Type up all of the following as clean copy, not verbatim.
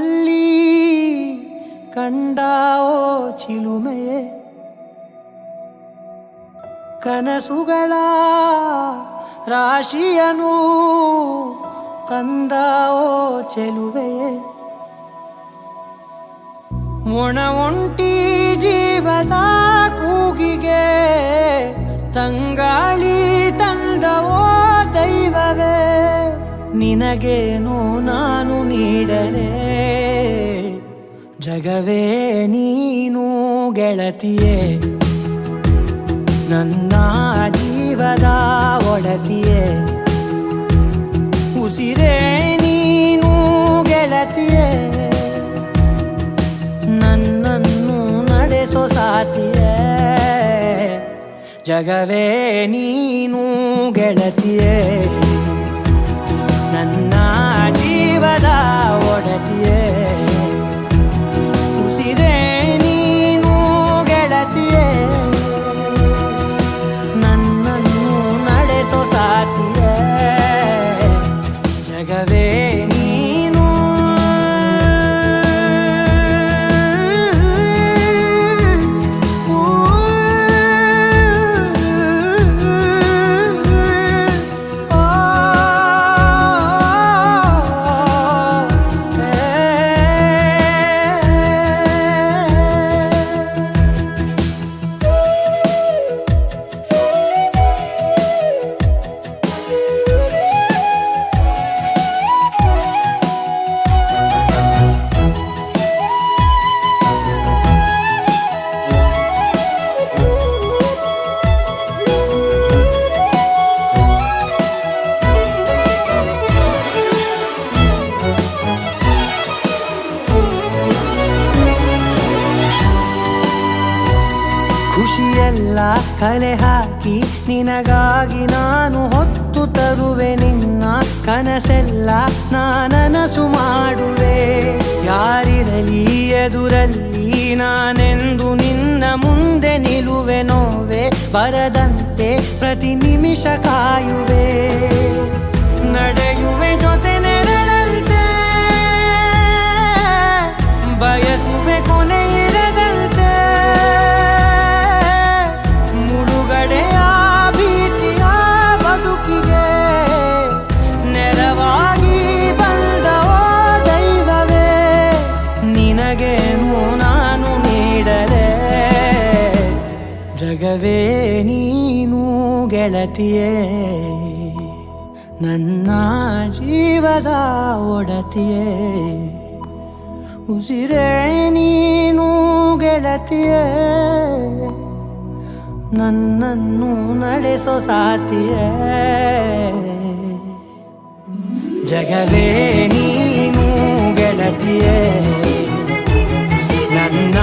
ಕನಸಿನಲ್ಲಿ ಕಂಡಾವೋ ಚಿಲುಮೆಯೇ, ಕನಸುಗಳ ರಾಶಿಯನು ತಂದಾವೋ ಚೆಲುವೆಯೇ, ಒಣ ಒಂಟಿ ಜೀವದ ಕೂಗಿಗೆ ತಂಗಾಳಿ ತಂದವೋ ದೈವವೇ, ನಿನಗೇನು ನಾನು ನೀಡಲೇ ಜಗವೇ ನೀನು ಗೆಳತಿಯೇ, ನನ್ನ ಜೀವದ ಒಡತಿಯೇ, ಉಸಿರೇ ನೀನು ಗೆಳತಿಯೇ, ನನ್ನನ್ನು ನಡೆಸೋ ಸಾತಿಯೇ, ಜಗವೇ ನೀನು ಗೆಳತಿಯೇ, ನನ್ನ ಜೀವದ ಒಡತಿಯೇ, ಉಸಿರೇ ನೀನು ಗೆಳತಿಯೇ, ನನ್ನನ್ನು ನಡೆಸೋ ಸಾತಿಯೇ, ಜಗವೇ ನೀನು. ಖುಷಿಯೆಲ್ಲ ಕಲೆ ಹಾಕಿ ನಿನಗಾಗಿ ನಾನು ಹೊತ್ತು ತರುವೆ, ನಿನ್ನ ಕನಸೆಲ್ಲ ನಾನನಸು ಮಾಡುವೆ, ಯಾರಿರಲಿ ಎದುರಲ್ಲಿ ನಾನೆಂದು ನಿನ್ನ ಮುಂದೆ ನಿಲ್ಲುವೆ, ನೋವೆ ಬರದಂತೆ ಪ್ರತಿ ನಿಮಿಷ ಕಾಯುವೆ, ನಡೆಯುವೆ ಜೊತೆ ನೆರಳಂತೆ, ಬಯಸುವೆ ಕೊನೆ ಇರದಂತೆ, ಮುಳುಗಡೆಯ ಭೀತಿಯ ಬದುಕಿಗೆ ನೆರವಾಗಿ ಬಂದವೋ ದೈವವೇ, ನಿನಗೇನು ನಾನು ನೀಡಲೇ ಜಗವೇ ನೀನು ಗೆಳತಿಯೇ, ನನ್ನ ಜೀವದ ಒಡತಿಯೇ, ಉಸಿರೇ ನೀನು ಗೆಳತಿಯೇ, ನನ್ನನ್ನು ನಡೆಸೋ ಸಾತಿಯೇ, ಜಗವೇ ನೀನು ಗೆಳತಿಯೇ, ನನ್ನ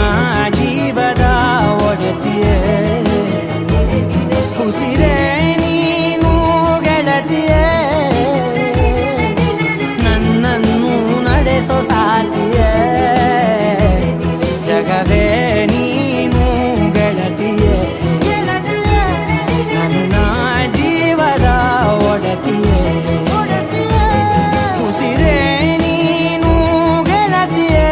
ಜೀವದ ಒಡತಿಯೇ, ಉಸಿರೇ ನೀನು ಗೆಳತಿಯೇ, ನನ್ನನ್ನು ನಡೆಸೋ ಸಾತಿಯೇ, ಜಗವೇ ನೀನು ಗೆಳತಿಯೇ, ನನ್ನ ಜೀವದ ಒಡತಿಯೇ, ಉಸಿರೇ ನೀನು ಗೆಳತಿಯೇ.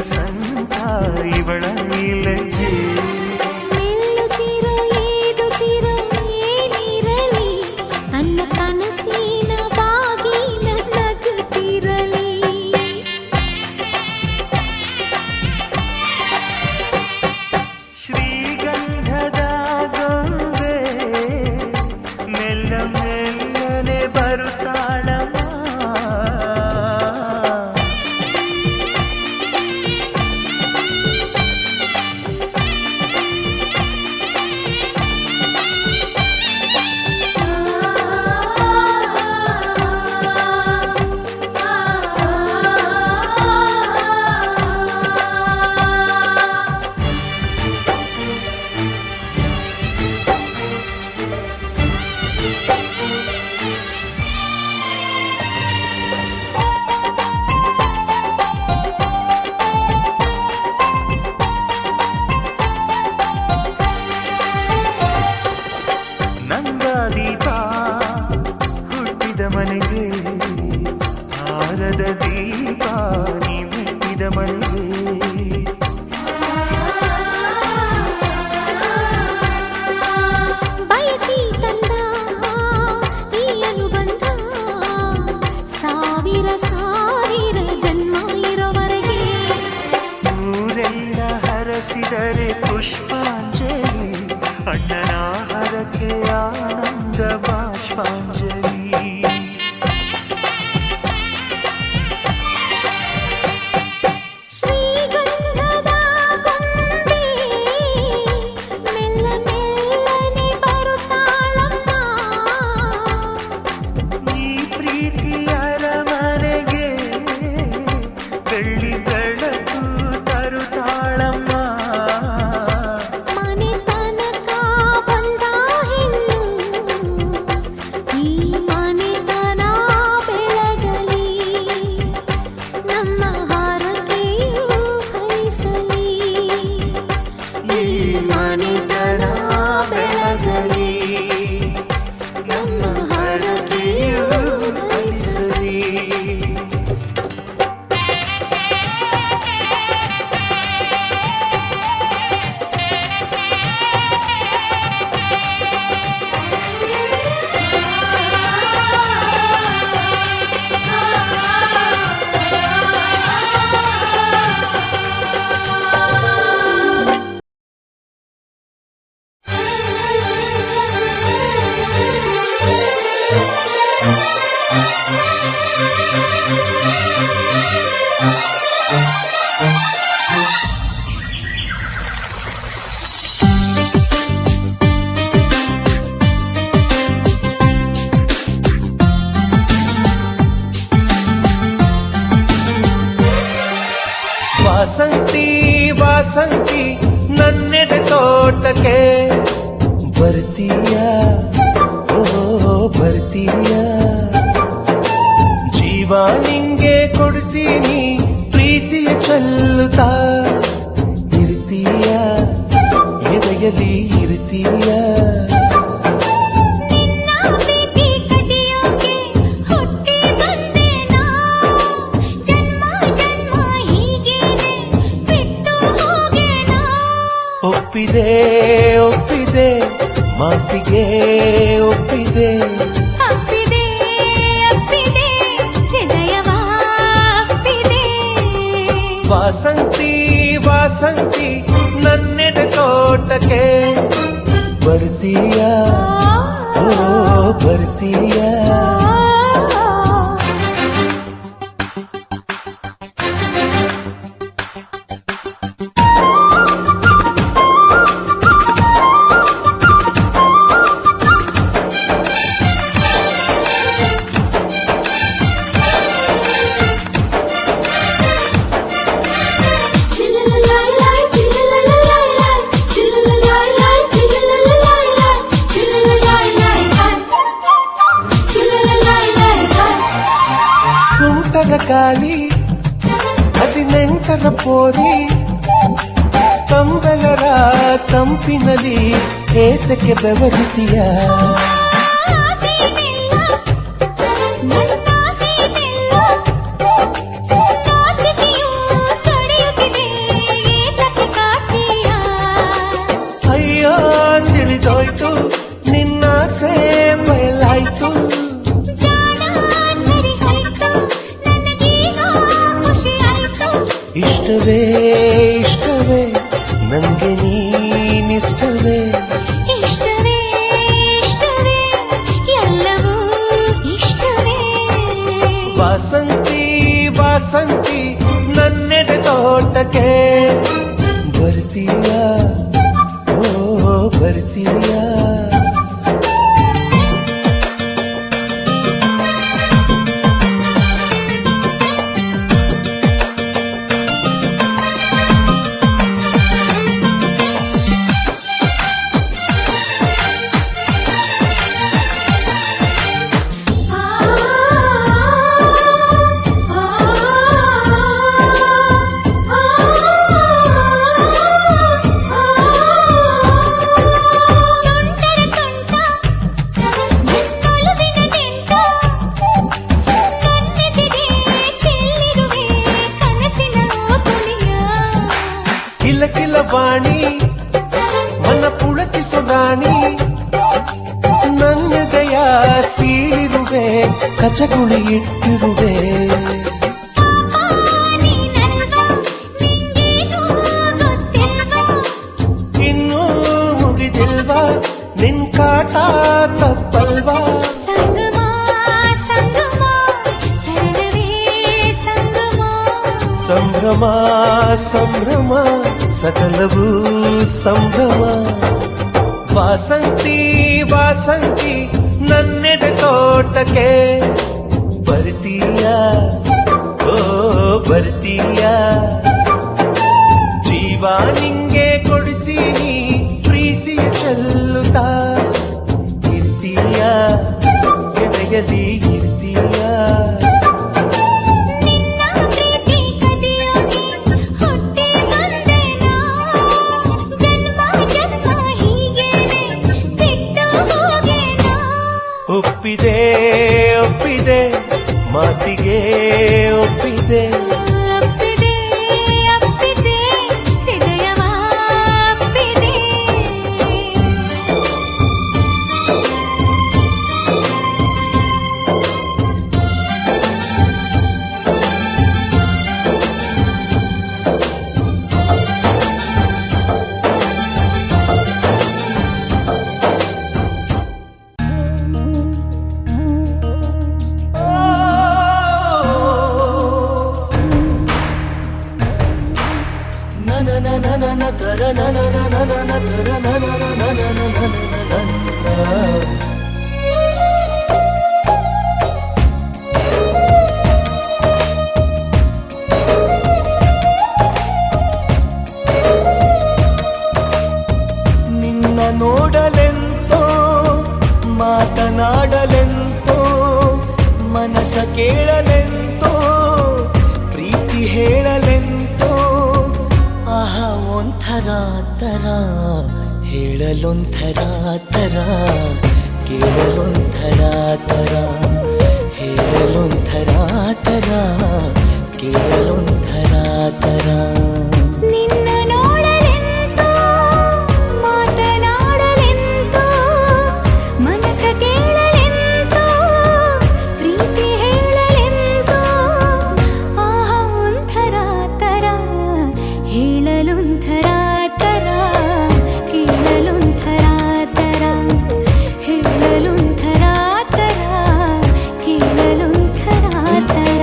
ವಸಂತ ಇವಳ ಲಜ್ಜೆ ಶ್ರೀಗಂಧದ ಗೊಂಬೆ ಮೆಲ್ಲ ಮೆಲ್ಲನೆ ಬರುತ್ತಾಳಮ್ಮ ದೀಪ ಹುಟ್ಟಿದ ಮನೆಗೆ ಹಾರದ ದೀಪ ನೀ ಮುಟ್ಟಿದ ಮನೆಗೆ ಬಯಸಿ ತಂದ ಈ ಅನುಬಂಧ ಸಾವಿರ ಸಾವಿರ ಜನ್ಮ ಇರೋವರೆಗೆ ಊರೆಲ್ಲ ಹರಸಿದರೆ ಪುಷ್ಪಾಂಜಲಿ ಅಣ್ಣನ ಹರಕೆ ಆನಂದ ಬಾಷ್ಪಾಂಜಲಿ ಶ್ರೀಗಂಧದ ಗೊಂಬೆ ಮೆಲ್ಲ ಮೆಲ್ಲನೆ ಬರುತ್ತಾಳಮ್ಮ ಈ ಪ್ರೀತಿಯ ಅರಮನೆಗೆ ಬೆಳ್ಳಿ ಬೆಳಕು ತರುತ್ತಾಳಮ್ಮ ಮನೆ ತನಕ ಬಂದ ಹೆಣ್ಣು ಈ ಮನೆತನ ಬೆಳಗಲಿ ನಮ್ಮ ಹಾರಕೆಯು ಫಲಿಸಲಿ ಈ ಮನೆತನ ಬೆಳಗಲಿ ನಮ್ಮ ಹರಕೆಯು ಫಲಿಸಲಿ ವಾಸಂತಿ ವಾಸಂತಿ ನನ್ನೆದೆ ತೋಟಕ್ಕೆ ಬರ್ತೀಯ ಓ ಬರ್ತೀಯ ಜೀವ ನಿಂಗೆ ಕೊಡ್ತೀನಿ ಪ್ರೀತಿಯ ಚೆಲ್ಲುತ್ತಾ ಇರ್ತೀಯ ಎದೆಯಲ್ಲಿ ಇರ್ತೀಯ ಒಪ್ಪಿದೆ ಒಪ್ಪಿದೆ ಮಾತಿಗೆ ಒಪ್ಪಿದೆ ಅಪ್ಪಿದೆ ಅಪ್ಪಿದೆ ಹೃದಯವ ಅಪ್ಪಿದೆ ವಾಸಂತಿ ವಾಸಂತಿ ನನ್ನೆದೆ ತೋಟಕ್ಕೆ ಬರ್ತೀಯ ಓ ಬರ್ತೀಯ ಸೂಟರ ಗಾಳಿ 18ರ ಪೋರಿ ಕಂಬಲರ ಕಂಪಿನಲ್ಲಿ ಏತಕ್ಕೆ ಬೆವರಿತೀಯ ನಾಚಿಕೆಯು ತಡೆಯುತ್ತಿದೆ ಇಷ್ಟವೇ ಇಷ್ಟವೇ ಇಷ್ಟವೇ ಎಲ್ಲವೂ ಇಷ್ಟವೇ ವಾಸಂತಿ ವಾಸಂತಿ ನನ್ನೆದೆ ತೋಟಕ್ಕೆ ಬರ್ತೀಯಾ ಓ ಬರ್ತೀಯಾ ಕಿಲ ಕಿಲ ವಾಣಿ ಮನ ಪುಳಕಿಸೊದಾಣಿ ನನ್ನೆದೆಯ ಸೀಳಿರುವೆ ಕಚಗುಳಿ ಇಟ್ಟಿರುವೆ ಇನ್ನೂ ಮುಗಿದಿಲ್ವಾ ನಿನ್ ಕಾಟ ತಪ್ಪಲ್ವಾ ಸಂಭ್ರಮ ಸಂಭ್ರಮ ಸಕಲವೂ ಸಂಭ್ರಮ ವಾಸಂತಿ ವಾಸಂತಿ ನನ್ನೆದೆ ತೋಟಕ್ಕೆ ಬರ್ತೀಯಾ ಓ ಬರ್ತೀಯಾ ಜೀವ ನಿಂಗೆ ಕೊಡ್ತೀನಿ ಪ್ರೀತಿಯ ಚೆಲ್ಲುತ್ತಾ ಇರ್ತೀಯಾ ಎದೆಯಲ್ಲಿ ಇರ್ತೀಯಾ ಒಪ್ಪಿದೆ ಒಪ್ಪಿದೆ ಮಾತಿಗೆ ಒಪ್ಪಿದೆ ಅಪ್ಪಿದೆ ಅಪ್ಪಿದೆ ಹೃದಯವ ಅಪ್ಪಿದೆ ನಿನ್ನ ನೋಡಲೆಂತೋ ಮಾತನಾಡಲೆಂತೋ ಮನಸ ಕೇಳಲೆಂತೋ ಪ್ರೀತಿ ಹೇಳಲೆಂತೋ ಆಹಾ ಒಂಥರ ತರ ಹೇಳಲೊಂಥರ ತರ ಕೇಳಲೊಂಥರ ತರ ಹೇಳಲೊಂಥರ ತರ ಕೇಳಲೊಂಥರ ತರ ನಿನ್ನ ನೋಡಲೆಂತೋ ಮಾತನಾಡಲೆಂತೋ ಮನಸ ಕೇಳಲೆಂತೋ ಪ್ರೀತಿ ಹೇಳಲೆಂತೋ ಆಹಾ ಒಂಥರ ತರ ಹೇಳಲೊಂಥರ ತರ ಕೇಳಲೊಂಥರ ತರ ಹೇಳಲೊಂಥರ ತರ ಕೇಳಲೊಂಥರ ತರ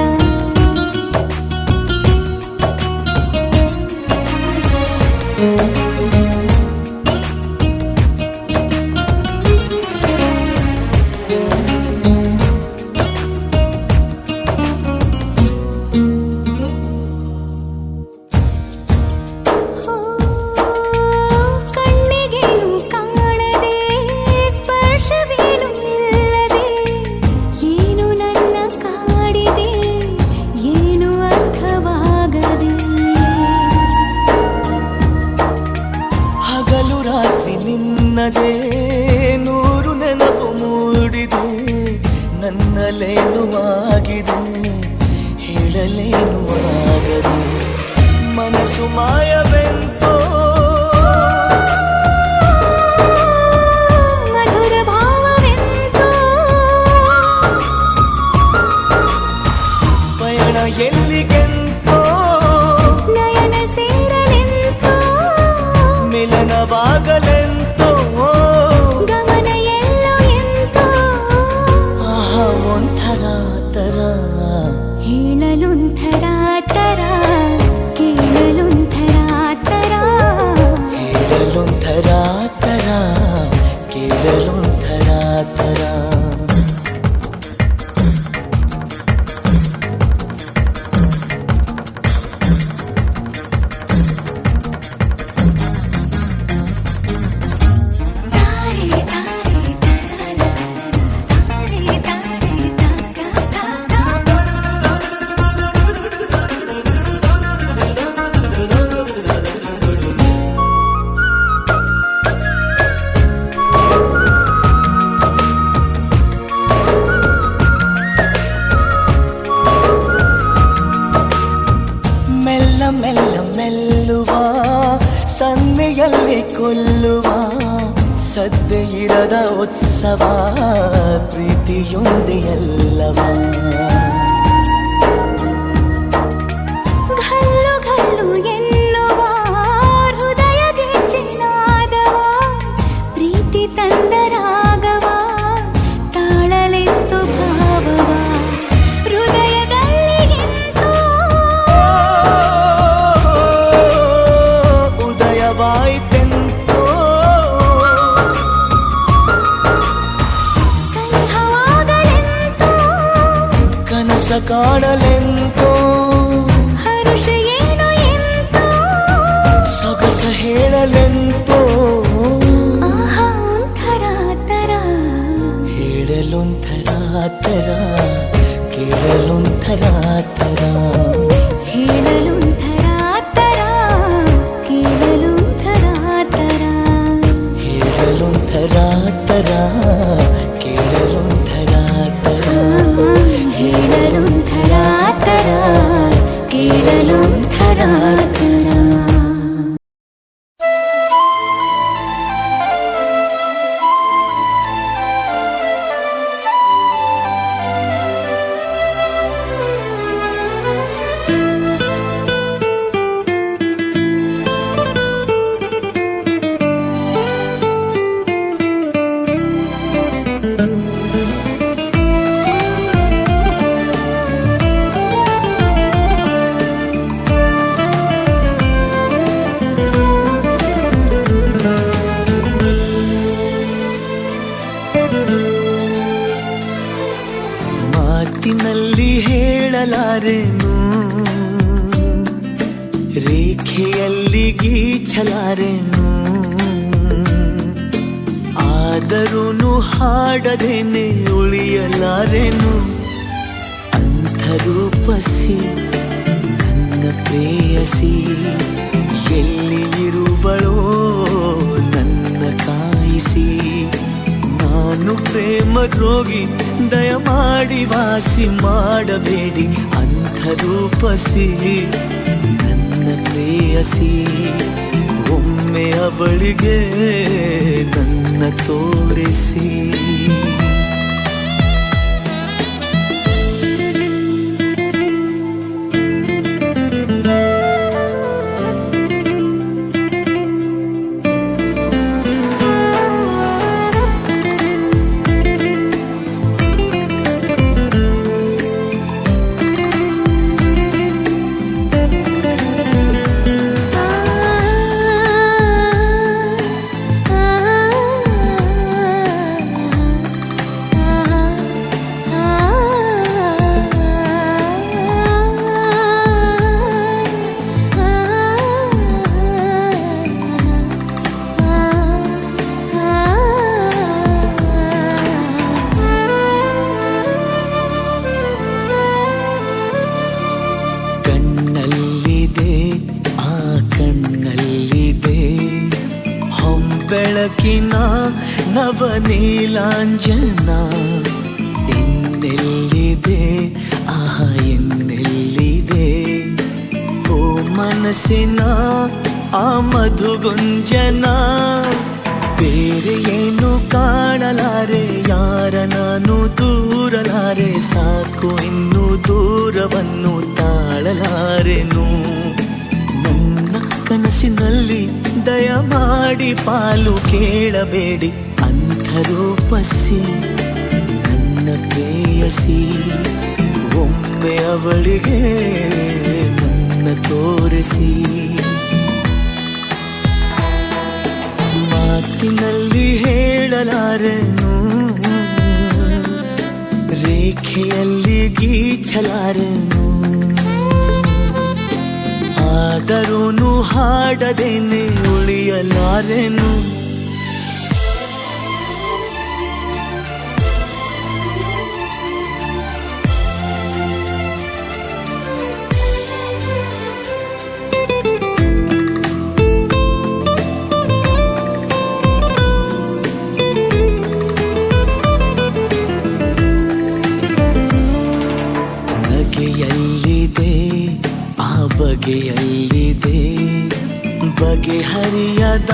ಕಣ್ಣಿಗೇನು ಕಾಣದೆ ಸ್ಪರ್ಶವೇನು ಇಲ್ಲದೆ ಏನು ನನ್ನ ಕಾಡಿದೆ ಏನು ಅರ್ಥವಾಗದೆ ಹಗಲು ರಾತ್ರಿ ನಿನ್ನದೇ ನೂರು ನೆನಪು ಮೂಡಿದೆ ನನ್ನಲ್ಲೇನು ಆಗಿದೆ ಹೇಳಲೇನು ಆಗದೆ ಮನಸ್ಸು ಮಾಯವೆಂತೋ ಮಧುರ ಭಾವವೆಂತೋ ಪಯಣ ಎಲ್ಲಿಗೆಂತೋ ನಯನ ಸೇರಲೆಂತೋ ಮಿಲನ ಲಯವಾಗಲೆಂತೋ ಗಮನ ಎಲ್ಲೋ ಎಂತೋ ಆಹಾ ಒಂಥರ ತರ ಹೇಳಲೊಂಥರ ತರ ಕೇಳಲೊಂಥರ ತರ ಹೇಳಲೊಂಥರ ತರ ಕೇಳಲೊಂಥರ ತರ ತಾರೆ ತಾರೆ ತರಲ ತಾರೆ ತಾರೆ ಮೆಲ್ಲ ಮೆಲ್ಲ ಮೆಲ್ಲುವ ಸನ್ನೆಯಲ್ಲಿ ಕೊಲ್ಲುವ ಸದ್ದೆ ಇರದ ಉತ್ಸವ ಪ್ರೀತಿಯೊಂದೆ ಎಲ್ಲವ ಘಲ್ಲು ಘಲ್ಲು ಎನ್ನುವ ಹೃದಯ ಗೆಜ್ಜೆನಾದವ ಪ್ರೀತಿ ತಂದರಾಗವ ತಾಳಲೆಂತು ಭಾವವ ಹೃದಯದಲ್ಲಿ ಎಂತೋ ಉದಯವಾಯಿತೆಂತೋ ಸನಿಹವಾಗಲೆಂತೋ ಕನಸ ಕಾಣಲೆಂತೋ ಹರುಷ ಏನು ಎಂತೋ ಸೊಗಸ ಹೇಳಲೆಂತೋ ಆಹಾ ಒಂಥರ ತರ ಹೇಳಲೊಂಥರ ತರ ಕೇಳಲೊಂಥರ ತರ ಹೇಳಲೊಂಥರ ತರ ಕೇಳಲೊಂಥರ ತರ ಹೇಳಲೊಂಥರ ತರ ಕೇಳಲೊಂಥರ ತರ ಹೇಳಲೊಂಥರ ತರ ಕೇಳಲೊಂಥರ ತರ ಮಾತಿನಲ್ಲಿ ಹೇಳಲಾರೆನು ರೇಖೆಯಲ್ಲಿ ಗೀಚಲಾರೆನು ಆದರೂನು ಹಾಡದೇನೆ ಉಳಿಯಲಾರೆನು ಅಂಥರೂಪಸಿ ನನ್ನ ಪ್ರೇಯಸಿ ಎಲ್ಲಿ ಇರುವಳೋ ನನ್ನ ಕಾಯಿಸಿ ನಾನು ಪ್ರೇಮ ರೋಗಿ ದಯಮಾಡಿ ವಾಸಿ ಮಾಡಬೇಡಿ ಅಂಥರೂಪಸಿ ನನ್ನ ಪ್ರೇಯಸಿ ಒಮ್ಮೆ ಅವಳಿಗೆ ನನ್ನ ತೋರಿಸಿ ಬೆಳಕಿನ ನವನೀಲಾಂಜನ ಇನ್ನೆಲ್ಲಿದೆ ಆಹ ಇನ್ನೆಲ್ಲಿದೆ ಓ ಮನಸ್ಸಿನ ಆ ಮಧುಗುಂಜನ ಬೇರೆ ಏನು ಕಾಣಲಾರೆ ಯಾರ ನಾನು ದೂರಲಾರೆ ಸಾಕು ಇನ್ನು ದೂರವನ್ನು ತಾಳಲಾರೆನು ನನ್ನ ಕನಸು ಕನಸಿನಲ್ಲಿ ದಯಮಾಡಿ ಪಾಲು ಕೇಳಬೇಡಿ ಅಂಧರೂಪಸಿ ನನ್ನ ಪ್ರೇಯಸಿ. ಒಮ್ಮೆ ಅವಳಿಗೆ ನನ್ನ ತೋರಿಸಿ. ಮಾತಿನಲ್ಲಿ ಹೇಳಲಾರೆನು, ರೇಖೆಯಲ್ಲಿ ಗೀಚಲಾರೆನು. ಆದರೂನು ಹಾಡದೇನೆ ಉಳಿಯಲಾರೆನು. ಬಗೆಯಲ್ಲಿದೆ ಆ ಬಗೆಯಲ್ಲಿದೆ ಬಗೆಹರಿಯದ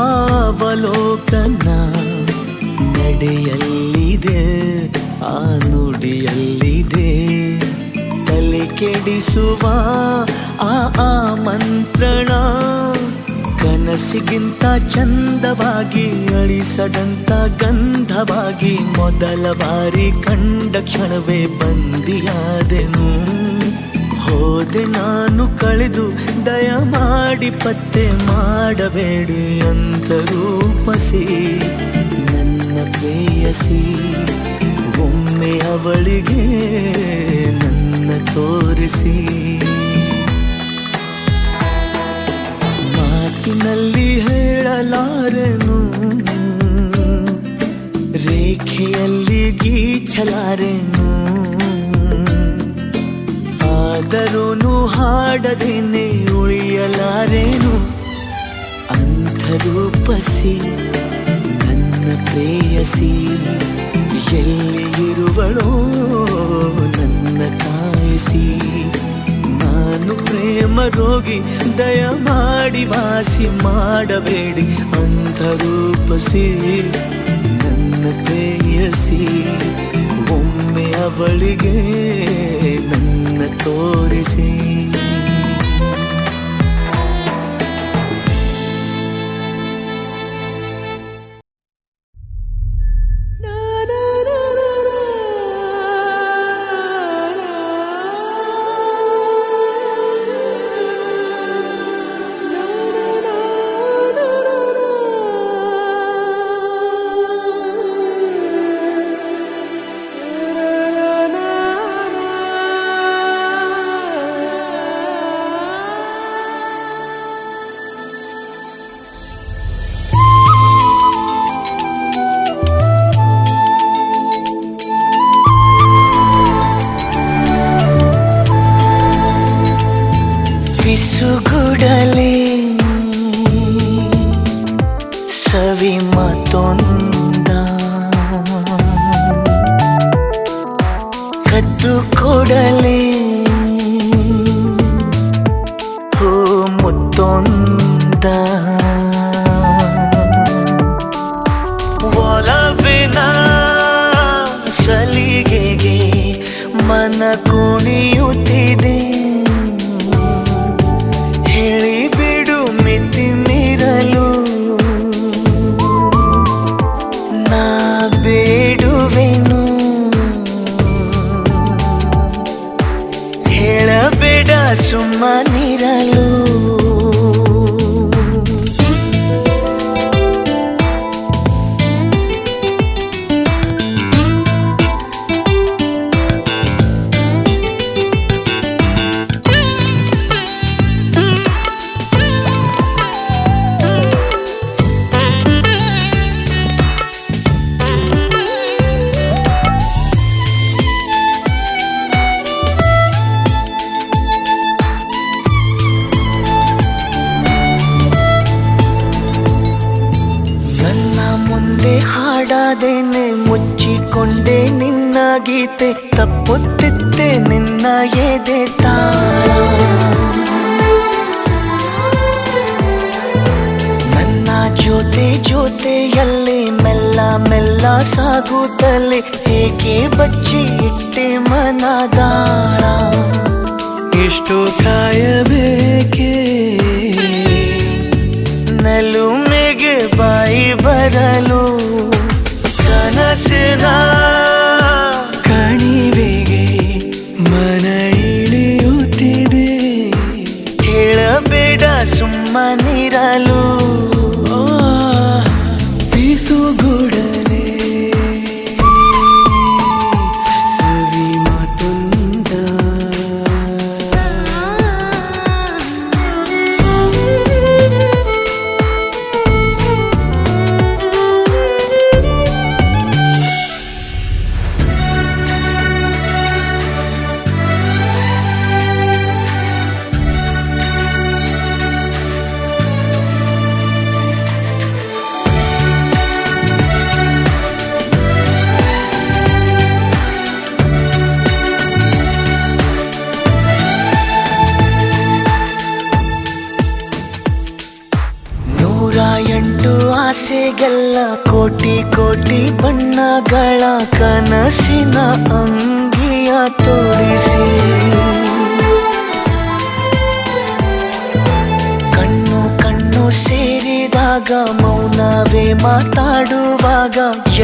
ಅವಲೋಕನ. ನಡೆಯಲ್ಲಿದೆ ಆ ನುಡಿಯಲ್ಲಿದೆ ತಲೆ ಕೆಡಿಸುವ ಆ ಆಮಂತ್ರಣ. ಕನಸಿಗಿಂತ ಚಂದವಾಗಿ ಅಳಿಸದಂತ ಗಂಧವಾಗಿ ಮೊದಲ ಬಾರಿ ಕಂಡ ಕ್ಷಣವೇ ಬಂದಿಯಾದೆನು. ಹೋದೆ ನಾನು ಕಳೆದು ದಯಮಾಡಿ ಪತ್ತೆ ಮಾಡಬೇಡಿ ಅಂತರೂಪಸಿ ನನ್ನ ಪ್ರೇಯಸಿ. ಒಮ್ಮೆ ಅವಳಿಗೆ ನನ್ನ ತೋರಿಸಿ. ಮಾತಿನಲ್ಲಿ ಹೇಳಲಾರೆನು, ರೇಖೆಯಲ್ಲಿ ಗೀಚಲಾರೆನು. ಆದರೂನು ಹಾಡದೇನೆ ಉಳಿಯಲಾರೆನು ಅಂಧರೂಪಸಿ ನನ್ನ ಪ್ರೇಯಸಿ. ಎಲ್ಲಿ ಇರುವಳೋ ನನ್ನ ಕಾಯಿಸಿ. ನಾನು ಪ್ರೇಮ ರೋಗಿ ದಯಮಾಡಿ ವಾಸಿ ಮಾಡಬೇಡಿ ಅಂಧರೂಪಸಿ ನನ್ನ ಪ್ರೇಯಸಿ. ಒಮ್ಮೆ ಅವಳಿಗೆ ನನ್ನ ತೋರಿಸಿ. ಬಿಸುಗುಡಲೆ ಸವಿ ಮತ್ತೊಂದ ಕದ್ದು ಕೊಡಲೆ ಹೂ ಮುತ್ತೊಂದ. ಒಲವಿನ ಸಲಿಗೆಗೆ ಮನ ಕುಣಿಯುತ್ತಿದೆ. ಹೇಳಿಬಿಡು ಮಿತಿ ಮೀರಲು ನಾ ಬೇಡುವೆನು. ಹೇಳಬೇಡ ಸುಮ್ಮನಿರಲು. ಹಾಡಾದೇನೆ ಮುಚ್ಚಿಕೊಂಡೆ ನಿನ್ನ ಗೀತೆ. ತಪ್ಪುತ್ತಿದ್ದೆ ನಿನ್ನ ಎದೆ ತಾಳ. ನನ್ನ ಜೊತೆ ಜೊತೆಯಲ್ಲಿ ಮೆಲ್ಲ ಮೆಲ್ಲ ಸಾಗುತ್ತಲೇ ಹೇಗೆ ಬಚ್ಚಿ ಇಟ್ಟೆ ಮನದಾಳ. ಇಷ್ಟು ಕಾಯಬೇಕೆ ಮಾತಿಗೆ ಬಾಯಿ ಬರಲು ಕನಸಿನ ಕಣಿವೆಗೆ ಮನ ಇಳಿಯುತ್ತಿದೆ ಹೇಳಬೇಡ ಸುಮ್ಮನಿರಲು ಬೀಸುಗುಡಲೇ ಸವಿ ಮಾತೊಂದ ಆಸೆಗೆಲ್ಲ ಕೋಟಿ ಕೋಟಿ ಬಣ್ಣಗಳ ಕನಸಿನ ಅಂಗಿಯ ತೋರಿಸಿ ಕಣ್ಣು ಕಣ್ಣು ಸೇರಿದಾಗ ಮೌನವೇ ಮಾತಾಡುವಾಗ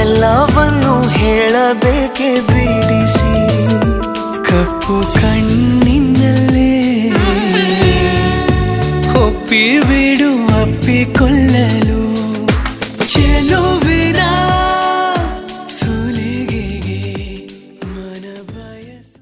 ಎಲ್ಲವನ್ನು ಹೇಳಬೇಕೆ ಬಿಡಿಸಿ ಕಪ್ಪು ಕಣ್ಣಿನಲ್ಲೇ ಒಪ್ಪಿಬಿಡು ಅಪ್ಪಿಕೊಳ್ಳಲು ಚೆಲುವಿನ ಸುಲಿಗೆಗೆ ಮನ ಬಯಸು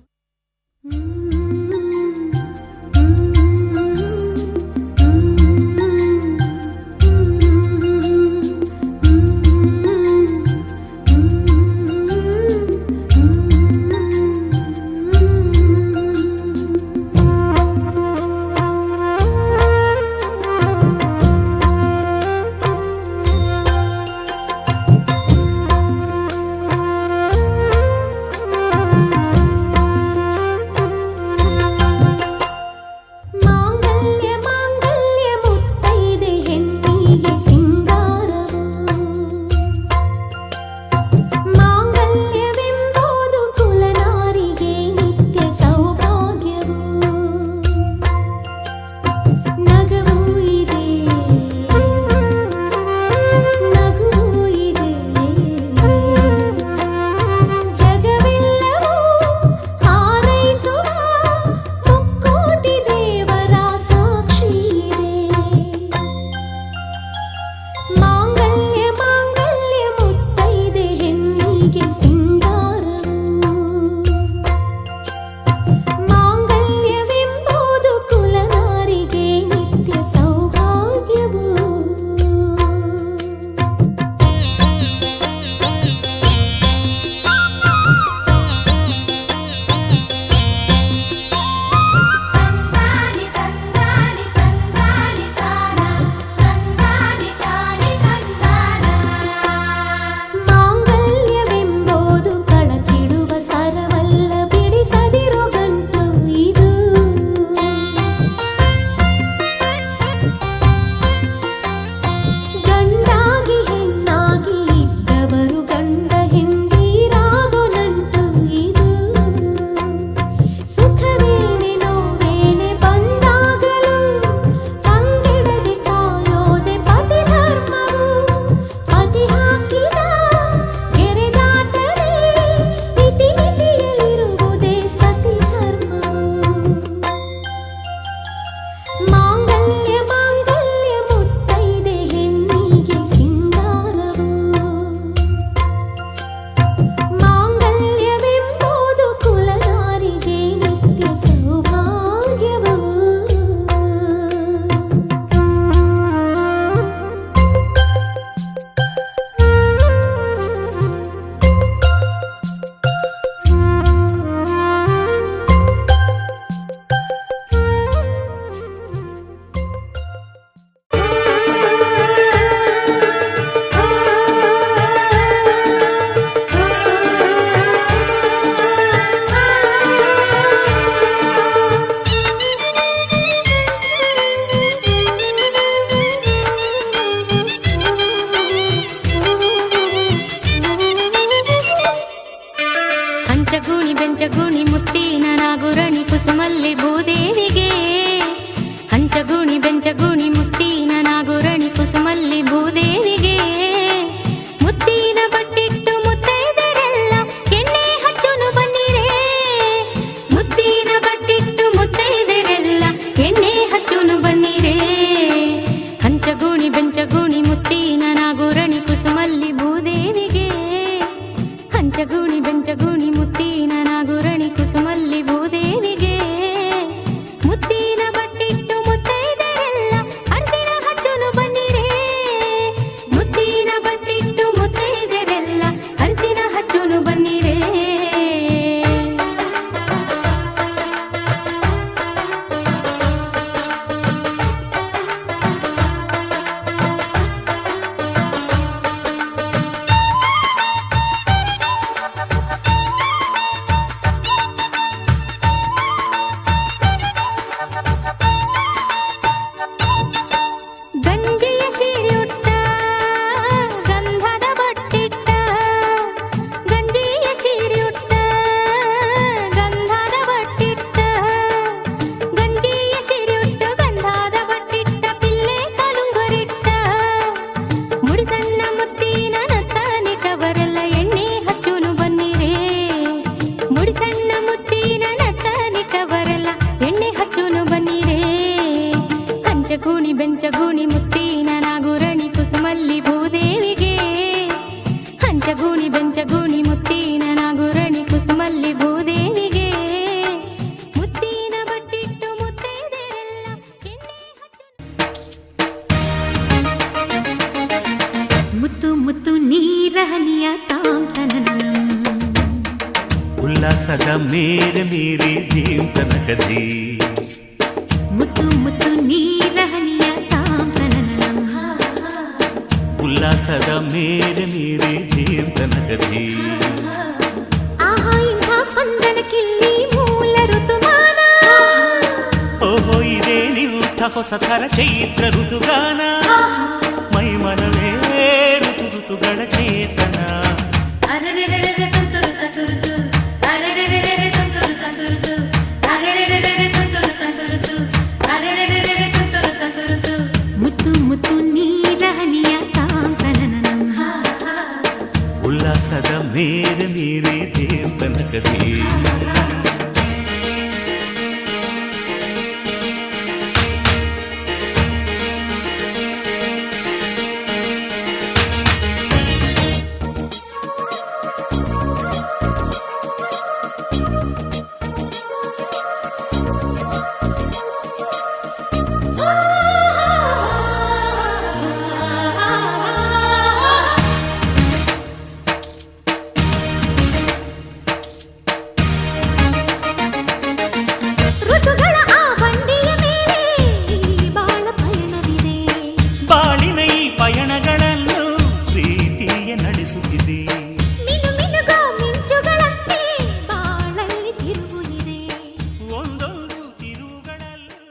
ಹಂಚಗುಣಿ ಮುತ್ತಿನ ನಾಗುರಣಿ ಕುಸುಮಲ್ಲಿ ಭೂದೇವಿಗೆ ಹಂಚಗುಣಿ ಬೆಂಚಗುಣಿ ಮುತ್ತಿನ ನಾಗುರಣಿ ಕುಸುಮಲ್ಲಿ ಭೂದೇವಿ ಹಂಚಗುಣಿ ಮುತ್ತಿನ ನಾಗುರಣಿ ಕುಸುಮಲ್ಲಿ ಭೂದೇವಿಗೆ ಹಂಚಗುಣಿ ಬೆಂಚಗುಣಿ ಮುತ್ತಿನ ನಾಗುರಣಿ ಕುಸುಮಲ್ಲಿ ಭೂದೇವಿಗೆ ಮುತ್ತಿನ ಬಟ್ಟಿಟ್ಟು ಮುತ್ತೈದೆರೆಲ್ಲ ಅರ್ಸಿನ ಹಚ್ಚುನು ಬನ್ನಿರೇ ಮುತ್ತಿನ ಬಟ್ಟಿಟ್ಟು ಮುತ್ತೈದೆರೆಲ್ಲ ಅರ್ಸಿನ ಹಚ್ಚುನು ಬನ್ನಿರೇ ಗಂಜಿಯ ಸೀರೆಯುಟ್ಟ ಗಂಧದ ಬಟ್ಟಿಟ್ಟ ಗಂಜಿಯ ಸೀರೆಯುಟ್ಟ ಗಂಧದ ಬಟ್ಟಿಟ್ಟ ಗಂಜಿಯ ಸೀರೆಯುಟ್ಟ ಗಂಧದ ಬಟ್ಟಿಟ್ಟ ಪಿಲ್ಲೆ ಕಲುಂಗರಿಟ್ಟ ಮುಡಿಸಣ್ಣ ಮುತ್ತಿನ ನತ್ತನಿಟ್ಟವರೆಲ್ಲ ಎಣ್ಣೆ ಹಚ್ಚುನು ಬನ್ನಿರೇ ಮುಡಿಸಣ್ಣ ಮುತ್ತಿನ ನತ್ತನಿಟ್ಟವರೆಲ್ಲ ಎಣ್ಣೆ ಹಚ್ಚುನು ಬನ್ನಿರೇ ಹಂಚಗುಣಿ ಬೆಂಚಗುಣಿ ಮುತ್ತಿನ ನಾಗುರಣಿ ಕುಸುಮಲ್ಲಿ ಭೂದೇವಿಗೆ ಹಂಚಗುಣಿ ಬೆಂಚಗುಣಿ ಮುತ್ತಿನ ನಾಗುರಣಿ ಕುಸುಮಲ್ಲಿ ಭೂದೇವಿಗೆ ಮುತ್ತಿನ ಬಟ್ಟಿಟ್ಟು ಮುತ್ತೈದೆರೆಲ್ಲ ಎಣ್ಣೆ ಹಚ್ಚು ಮುತ್ತು ಮುತ್ತು ನೀರಹನಿಯ ತಾಂತನನಂ ಉಲ್ಲಾಸದ ಮೇರೆ ಮೀರಿ ಜೀವಂತನಕದಿ ಮುತ್ತು ಮುತ್ತು ನೀರಹನಿಯ ತಾಂತನನಂ ಉಲ್ಲಾಸದ ಮೇರೆ ಮೀರಿ ಜೀವಂತನಕದಿ ಆಹಾ ಇಂಥ ಸ್ಪಂದನಕ್ಕಿಲ್ಲಿ ಮೂಲ ಋತುಮಾನ ಓಹೋ ಇದೇ ನಿಂಥ ಹೊಸ ಥರ ಚೈತ್ರ ಋತುಗಾನ ಮೈ ಮನವೇ ಋತು ಋತುಗಳ ಚೇತನ ಮುತ್ತು ಮುತ್ತು ನೀರಹನಿಯ ತಾಂತನನಂ ಉಲ್ಲಾಸದ ಮೇರೆ ಮೀರಿ ಜೀವಂತನಕದಿ ಋತುಗಳ ಆ ಬಂಡಿಯ ಮೇಲೆ ಈ ಬಾಳ ಪಯಣವಿದೆ ಬಾಳಿನ ಈ ಪಯಣಗಳನ್ನು ಪ್ರೀತಿಯ ನಡೆಸುತ್ತಿದೆ ಮಿನು ಮಿನುಗೋ ಮಿಂಚುಗಳಂತೆ ಬಾಳಲ್ಲಿ ತಿರುವು ಇದೆ ಒಂದೊಂದು ತಿರುವುಗಳಲ್ಲೂ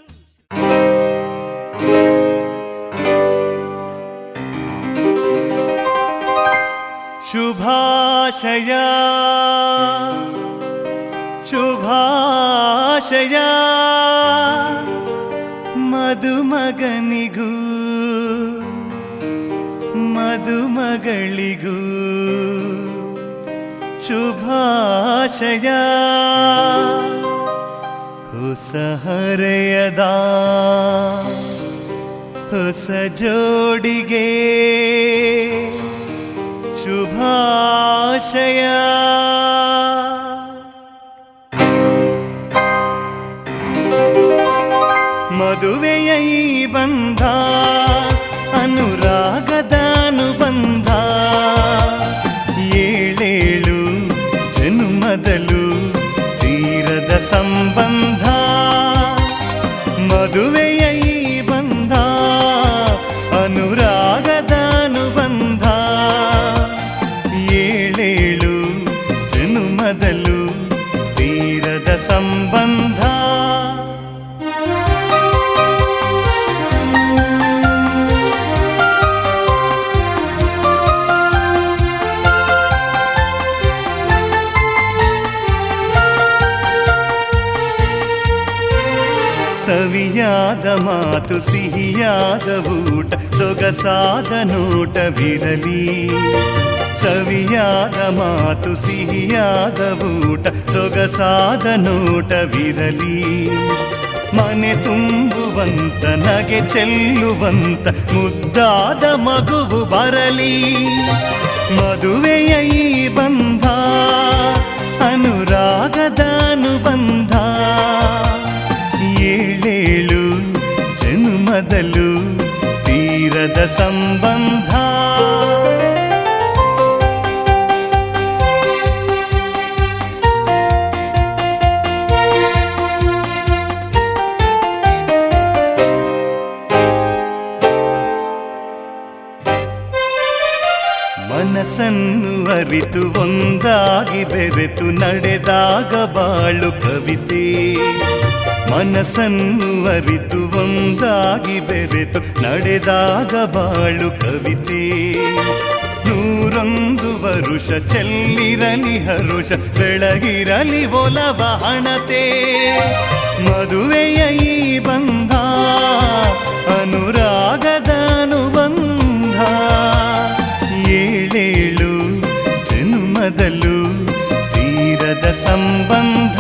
ಶುಭಾಶಯ ಶುಭಾಶಯ ಮದುಮಗನಿಗೂ ಮದುಮಗಳಿಗೂ ಶುಭಾಶಯ ಹೊಸ ಹರೆಯದ ಹೊಸ ಜೋಡಿಗೆ ಶುಭಾಶಯ ಮದುವೆಯ ಈ ಬಂಧ ಅನುರಾಗದ ಅನುಬಂಧ ಏಳೇಳು ಜನುಮದಲು ತೀರದ ಸಂಬಂಧ ಮದುವೆಯ ಈ ಬಂಧ ಅನುರಾಗದ ಅನುಬಂಧ ಏಳೇಳು ಜನುಮದಲು ತೀರದ ಸಂಬಂಧ ಸವಿಯಾದ ಮಾತು ಸಿಹಿಯಾದ ಊಟ ಸೊಗಸಾದ ನೋಟವಿರಲಿ ಸವಿಯಾದ ಮಾತು ಸಿಹಿಯಾದ ಊಟ ಸೊಗಸಾದ ನೋಟವಿರಲಿ ಮನೆ ತುಂಬುವಂತ ನಗೆ ಚೆಲ್ಲುವಂತ ಮುದ್ದಾದ ಮಗುವು ಬರಲಿ. ಮದುವೆಯ ಈ ಬಂಧ ಅನುರಾಗದ ಅನುಬಂಧ, ಏಳೇಳು ಜನ್ಮದಲ್ಲೂ ತೀರದ ಸಂಬಂಧ. ಮನಸ್ಸನ್ನು ಅರಿತು ಒಂದಾಗಿ ಬೆರೆತು ನಡೆದಾಗ ಬಾಳು ಕವಿತೆ. ಮನಸ್ಸನ್ನು ಅರಿತು ಒಂದಾಗಿ ಬೆರೆತು ನಡೆದಾಗ ಬಾಳು ಕವಿತೆ. 101 ವರುಷ ಚೆಲ್ಲಿರಲಿ ಹರುಷ, ಬೆಳಗಿರಲಿ ಒಲವ ಹಣತೆ. ಮದುವೆಯ ಈ ಬಂಧ ಅನುರಾಗದ ಅನುಬಂಧ, ಏಳೇಳು ಜನ್ಮದಲ್ಲೂ ತೀರದ ಸಂಬಂಧ.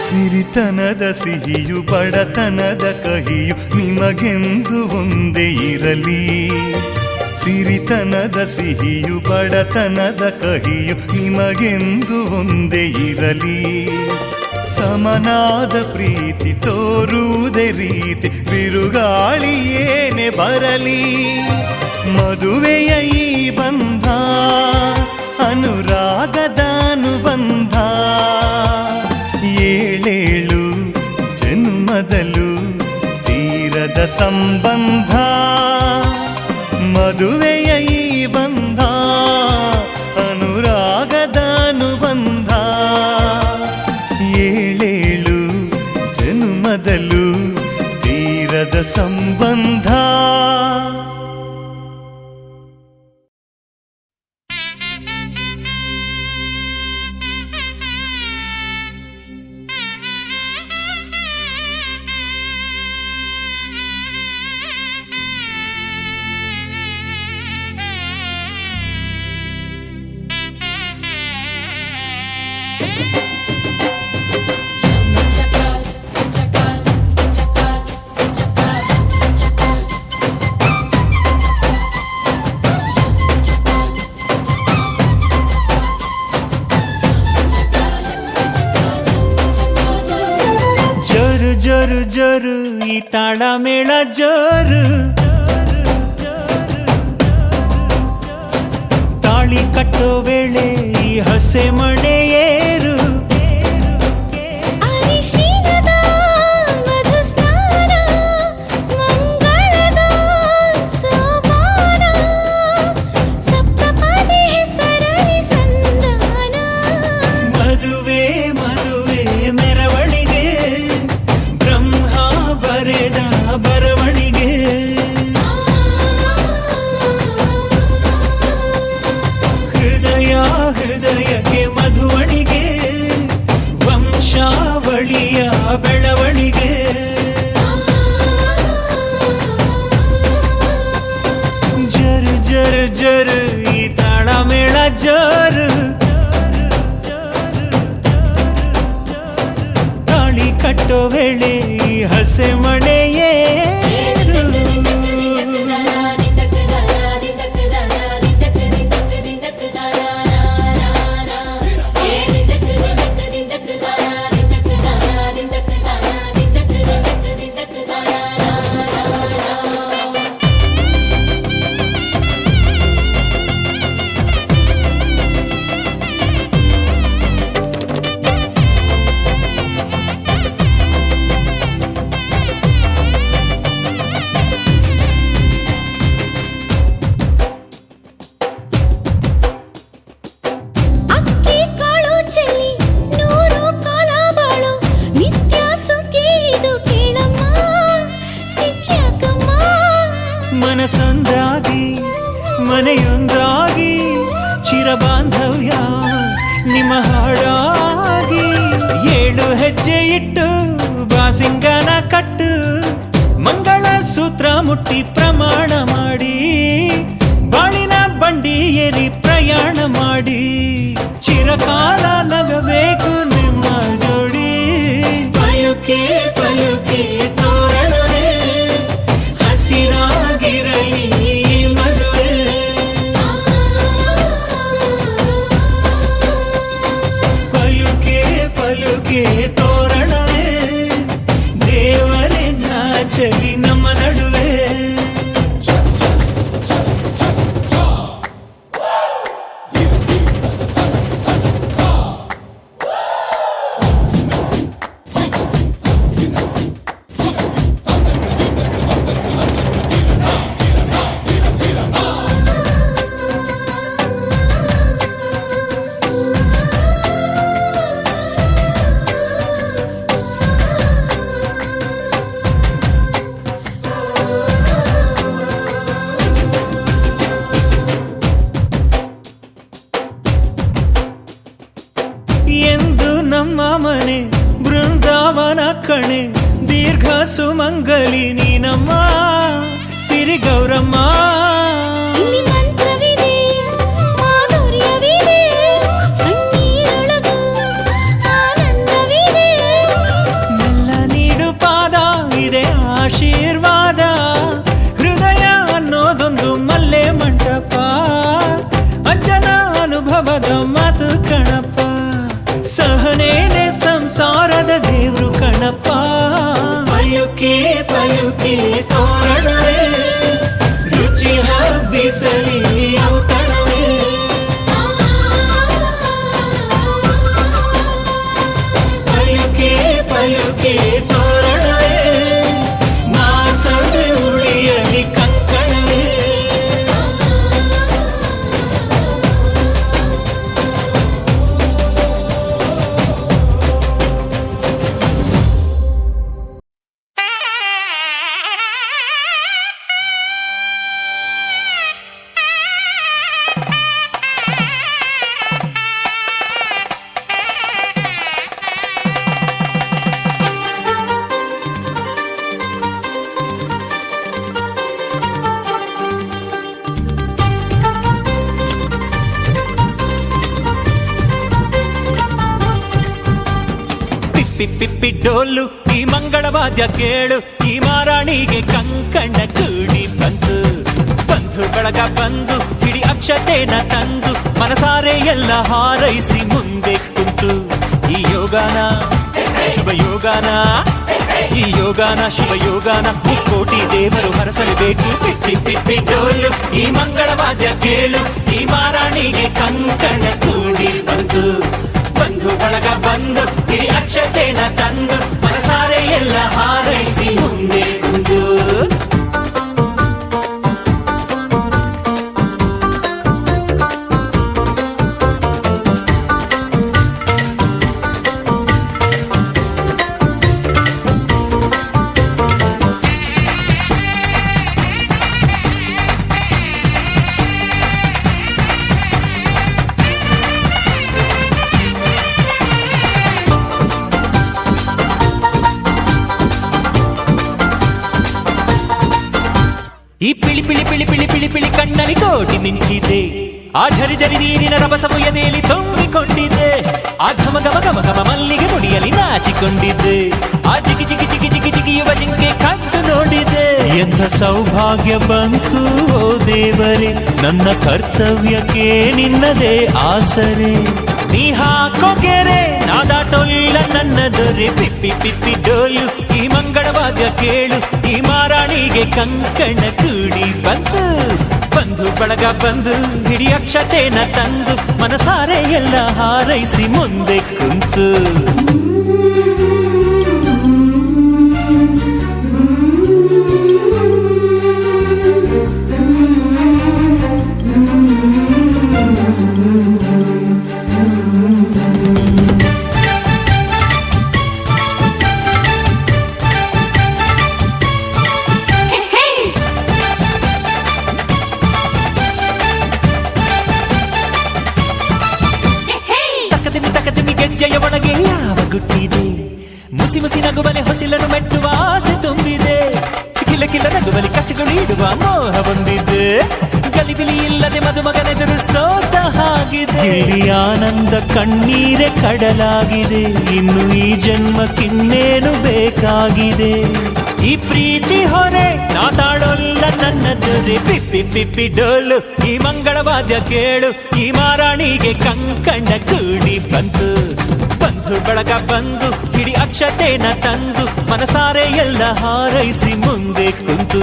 ಸಿರಿತನದ ಸಿಹಿಯು ಬಡತನದ ಕಹಿಯು ನಿಮಗೆಂದು ಒಂದೇ ಇರಲಿ. ಸಿರಿತನದ ಸಿಹಿಯು ಬಡತನದ ಕಹಿಯು ನಿಮಗೆಂದು ಒಂದೇ ಇರಲಿ. ಸಮನಾದ ಪ್ರೀತಿ ತೋರುವುದೇ ರೀತಿ ಬಿರುಗಾಳಿ ಏನೇ ಬರಲಿ. ಮದುವೆಯ ಈ ಬಂಧ ಅನುರಾಗದ ಅನುಬಂಧ, ಏಳೇಳು ಜನ್ಮದಲ್ಲೂ ತೀರದ ಸಂಬಂಧ. ಮದುವೆಯ ಈ ಬಂಧ ಅನುರಾಗದ ಅನುಬಂಧ, ಏಳೇಳು ಜನ್ಮದಲ್ಲೂ ತೀರದ ಸಂಬಂಧ. ಜೋರು ಜೋರು ಜೋರು ಈ ತಾಳ ಮೇಳ ಜೋರು, ತಾಳಿ ಕಟ್ಟೋ ವೇಳೆ ಈ ಹಸೆ ಮಣೆ ಏರು. ಅರಿಶಿನದ ಮಧು ಸ್ನಾನ, ಮಂಗಳದ ಸೋಪಾನ, ಸಪ್ತಪದಿ ಹೆಸರಲಿ ಸಂಧಾನ. ಮದುವೆ ಮದುವೆ ಮೆರವಣಿಗೆ, ಬ್ರಹ್ಮ ಬರೆದ ಬರವಣಿಗೆ. ಹೃದಯ ಹೃದಯಕ್ಕೆ ಮಧುವಣಿಗೆ, ವಂಶಾವಳಿಯ ಬೆಳವಣಿಗೆ. ಜರು ಜರು ಜರು ಈ ತಾಳ ಮೇಳ ಜರು, ತಾಳಿ ಕಟ್ಟೋ ವೇಳೆ ಈ ಹಸೆ ಮಣೆಯೇ. ಮನಸೊಂದಾಗಿ ಮನೆಯೊಂದಾಗಿ ಚಿರಬಾಂಧವ್ಯ ನಿಮ್ಮ ಹಾಡಾಗಿ. 7 ಹೆಜ್ಜೆ ಇಟ್ಟು ಬಾಸಿಂಗನ ಕಟ್ಟು ಮಂಗಳ ಸೂತ್ರ ಮುಟ್ಟಿ ಪ್ರಮಾಣ ಮಾಡಿ ಬಾಳಿನ ಬಂಡಿ ಏರಿ ಪ್ರಯಾಣ ಮಾಡಿ ಚಿರಕಾಲ ನಗಬೇಕು ನಿಮ್ಮ ಜೋಡಿ ಪಯುಕೆ ಪಯುಕೆ ತೋರಣವೇ ಹಸಿರಾಗಿರಲಿ ಈ ಮದುವೆ ಪಲುಕೆ ಪಲುಕೆ ತೋರಣವೇ ದೇವರೇ ನಾಚಲಿ ನಮ್ಮ ನಡುವೆ ಎಂದು ನಮ್ಮ ಮನೆ ಬೃಂದಾವನ ಕಣೆ ದೀರ್ಘ ಸುಮಂಗಲಿ ನೀನಮ್ಮ ಸಿರಿಗೌರಮ್ಮ ಇಲ್ಲಿ ಮಂತ್ರವಿದೆ ಮಾಧುರ್ಯವಿದೆ ಕಣ್ಣೀರೊಳಗೂ ಆನಂದವಿದೆ ಮೆಲ್ಲ ನೀಡು ಪಾದ ಇದೆ ಆಶೀರ್ವಾದ ಹೃದಯ ಅನ್ನೋದೊಂದು ಮಲ್ಲೆ ಮಂಟಪ ಅಜ್ಜನ ಅನುಭವದ ಮಾತು ಕಣಪ್ಪ ಸಹನೇನೆ ಸಂಸಾರದ ದೇವ್ರು ಕಣಪ್ಪ ಪಯುಕೆ ಪಯುಕೆ ತೋರಣವೇ ರುಚಿ ಹಬ್ಬಿಸಲಿ ಔತಣವೇ ಪಯುಕೆ ಪಯುಕೆ ತೋರಣವೇ ಮಾಸವೇ ಉಳಿಯಲಿ ಕಂಕಣವೇ ಪಿಪ್ಪಿ ಡೋಲು ಈ ಮಂಗಳವಾದ್ಯ ಕೇಳು ಈ ಮಾರಾಣಿಗೆ ಕಂಕಣ ಕೂಡಿ ಬಂತು ಬಂಧು ಬಳಗ ಬಂದು ಹಿಡಿ ಅಕ್ಷತೆನ ತಂದು ಮನಸಾರೆ ಎಲ್ಲ ಹಾರೈಸಿ ಮುಂದೆ ಕುಂತು ಈ ಯೋಗಾನ ಶುಭ ಯೋಗಾನ ಈ ಯೋಗಾನ ಶುಭ ಯೋಗಾನ ಕೋಟಿ ದೇವರು ಹರಸಲೇಬೇಕು ಪಿಪ್ಪಿ ಪಿಪ್ಪಿ ಡೋಲು ಈ ಮಂಗಳವಾದ್ಯ ಕೇಳು ಈ ಮಾರಾಣಿಗೆ ಕಂಕಣ ಕೂಡಿ ಬಂತು ಬಂಧು ಬಳಗ ಬಂದು ಇಡೀ ಅಕ್ಷತೆನ ತಂದು ಮನಸಾರೆ ಎಲ್ಲ ಹಾರೈಸಿ ಮುಂದೆ ಕುಂದು ಈ ಪಿಳಿ ಪಿಳಿ ಪಿಳಿ ಪಿಳಿ ಪಿಳಿ ಪಿಳಿ ಕಣ್ಣಲ್ಲಿ ಕೋಟಿ ಮಿಂಚಿದೆ ಆ ಝರಿ ಝರಿ ನೀರಿನ ರಭಸವು ಎದೆಯಲ್ಲಿ ತುಂಬಿಕೊಂಡಿದೆ ಆ ಘಮ ಘಮ ಘಮ ಘಮ ಮಲ್ಲಿಗೆ ಮುಡಿಯಲ್ಲಿ ನಾಚಿಕೊಂಡಿದ್ದೆ ಆ ಜಿಗಿ ಜಿಗಿ ಜಿಗಿ ಜಿಗಿ ಜಿಗಿಯುವ ಜಿಂಕೆ ಕಂಡು ನೋಡಿದೆ ಎಂಥ ಸೌಭಾಗ್ಯ ಬಂತು ಓ ದೇವರೇ ನನ್ನ ಕರ್ತವ್ಯಕ್ಕೆ ನಿನ್ನದೇ ಆಸರೆ ನೀ ಹಾಕೋ ಗೆರೆ ನಾದಾಟೊಲ್ಲ ನನ್ನ ದೊರೆ ಪಿಪ್ಪಿ ಪಿಪ್ಪಿ ಡೋಲು ಈ ಮಂಗಳವಾದ್ಯ ಕೇಳು ಈ ಮಾರಾಣಿಗೆ ಕಂಕಣ ಕೂಡಿ ಬಂತು ಬಂಧು ಬಳಗ ಬಂದು ಹಿಡಿ ಅಕ್ಷತೆನ ತಂದು ಮನಸಾರೆ ಎಲ್ಲ ಹಾರೈಸಿ ಮುಂದೆ ಕುಂತು ಗೆಜ್ಜೆಯ ಒಳಗೆ ಯಾವ ಗುಟ್ಟಿದೆ ಮುಸಿ ಮುಸಿ ನಗುವಲೆ ಹೊಸ ಸಡಿಲನು ಮೆಟ್ಟುವ ಆಸೆ ತುಂಬಿದೆ ಕಿಲ ಕಿಲ ನಗುವಲಿ ಕಚ್ಚಗಳು ಇಡುವ ಮೋಹ ಬಂದಿದೆ ಗಲಿಬಿಲಿ ಇಲ್ಲದೆ ಮದುಮಗನೆದುರು ಸೋತ ಹಾಗಿದೆ ಇಲ್ಲಿ ಆನಂದ ಕಣ್ಣೀರೆ ಕಡಲಾಗಿದೆ ಇನ್ನು ಈ ಜನ್ಮಕ್ಕಿನ್ನೇನು ಬೇಕಾಗಿದೆ ಈ ಪ್ರೀತಿ ಹೊರೆ ನಾತಾಡೋಲ್ಲ ನನ್ನ ದೊರೆ ಪಿಪ್ಪಿ ಪಿಪ್ಪಿ ಡೋಲು ಈ ಮಂಗಳವಾದ್ಯ ಕೇಳು ಈ ಮಾರಾಣಿಗೆ ಕಂಕಣ ಕೂಡಿ ಬಂತು ಬಂಧು ಬಳಗ ಬಂದು ಹಿಡಿ ಅಕ್ಷತೆನ ತಂದು ಮನಸಾರೆ ಎಲ್ಲ ಹಾರೈಸಿ ಮುಂದೆ ಕುಂತು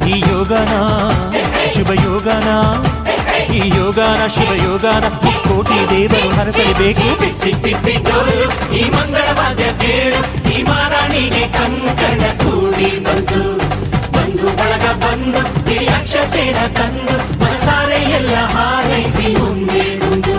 ಈ ಯೋಗನ ಶುಭ ಯೋಗನ ಈ ಯೋಗನ ಶುಭ ಯೋಗನ ಕೋಟಿ ದೇವರು ಹರಸಲೇಬೇಕು ಪಿಪ್ಪಿ ಪಿಪ್ಪಿ ಡೋಲು ಈ ಮಂಗಳವಾದ್ಯ ಕೇಳು ಈ ಮಾರಾಣಿಗೆ ಕಂಕಣ ಕೂಡಿ ಬಂತು ಬಂಧು ಬಳಗ ಬಂದು ಹಿಡಿ ಅಕ್ಷತೆನ ತಂದು ಮನಸಾರೆ ಎಲ್ಲ ಹಾರೈಸಿ ಮುಂದೆ ಕುಂತು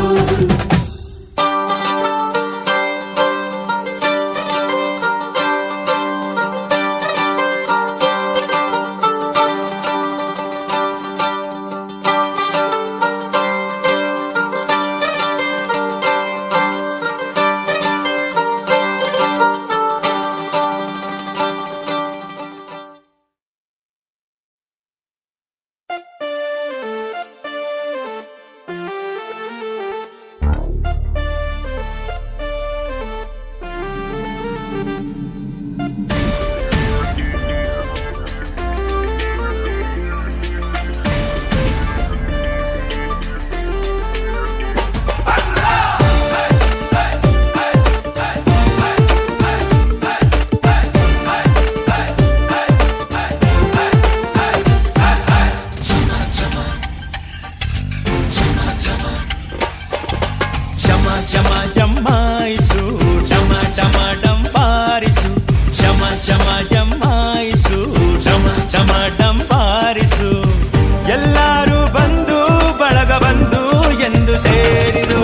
ಎಲ್ಲರೂ ಬಂದು ಬಳಗ ಬಂದು ಎಂದು ಸೇರಿದು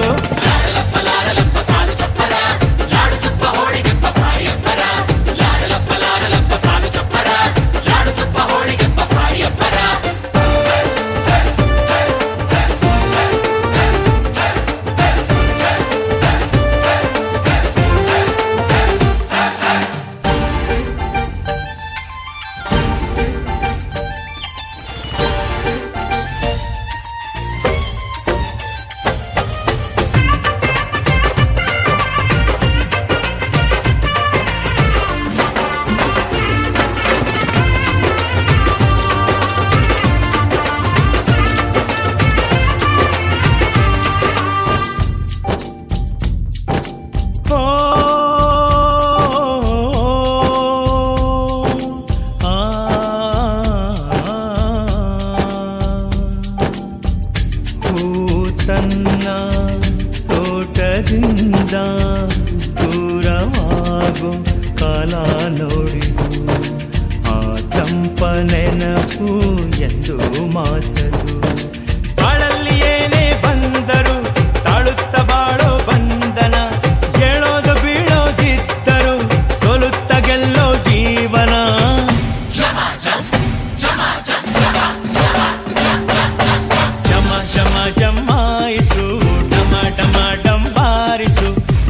ತನ್ನ ತೋಟದಿಂದ ದೂರವಾಗೋ ಕಾಲ ನೋಡಿದು ಆ ತಂಪ ನೆನಪು ಎಂದು ಮಾಸದು ಬಾಳಲ್ಲಿ ಏನೇ ಬಂದರು ತಾಳುತ್ತ ಬಾಳೋ ಬಂಧನ ಹೇಳೋದು ಬೀಳೋದಿದ್ದರು ಸೋಲುತ್ತ ಗೆಲ್ಲೋ ಜೀವನ ಜಮಾಯಿಸು ಡಮ ಡಮ ಡಂಬಾರಿಸು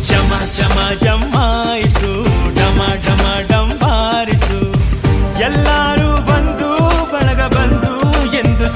ಜಮ ಜಮ ಜಮಾಯಿಸು ಡಮ ಡಮ ಡಂಬಾರಿಸು ಎಲ್ಲರೂ ಬಂದು ಬಳಗ ಬಂದು ಎಂದು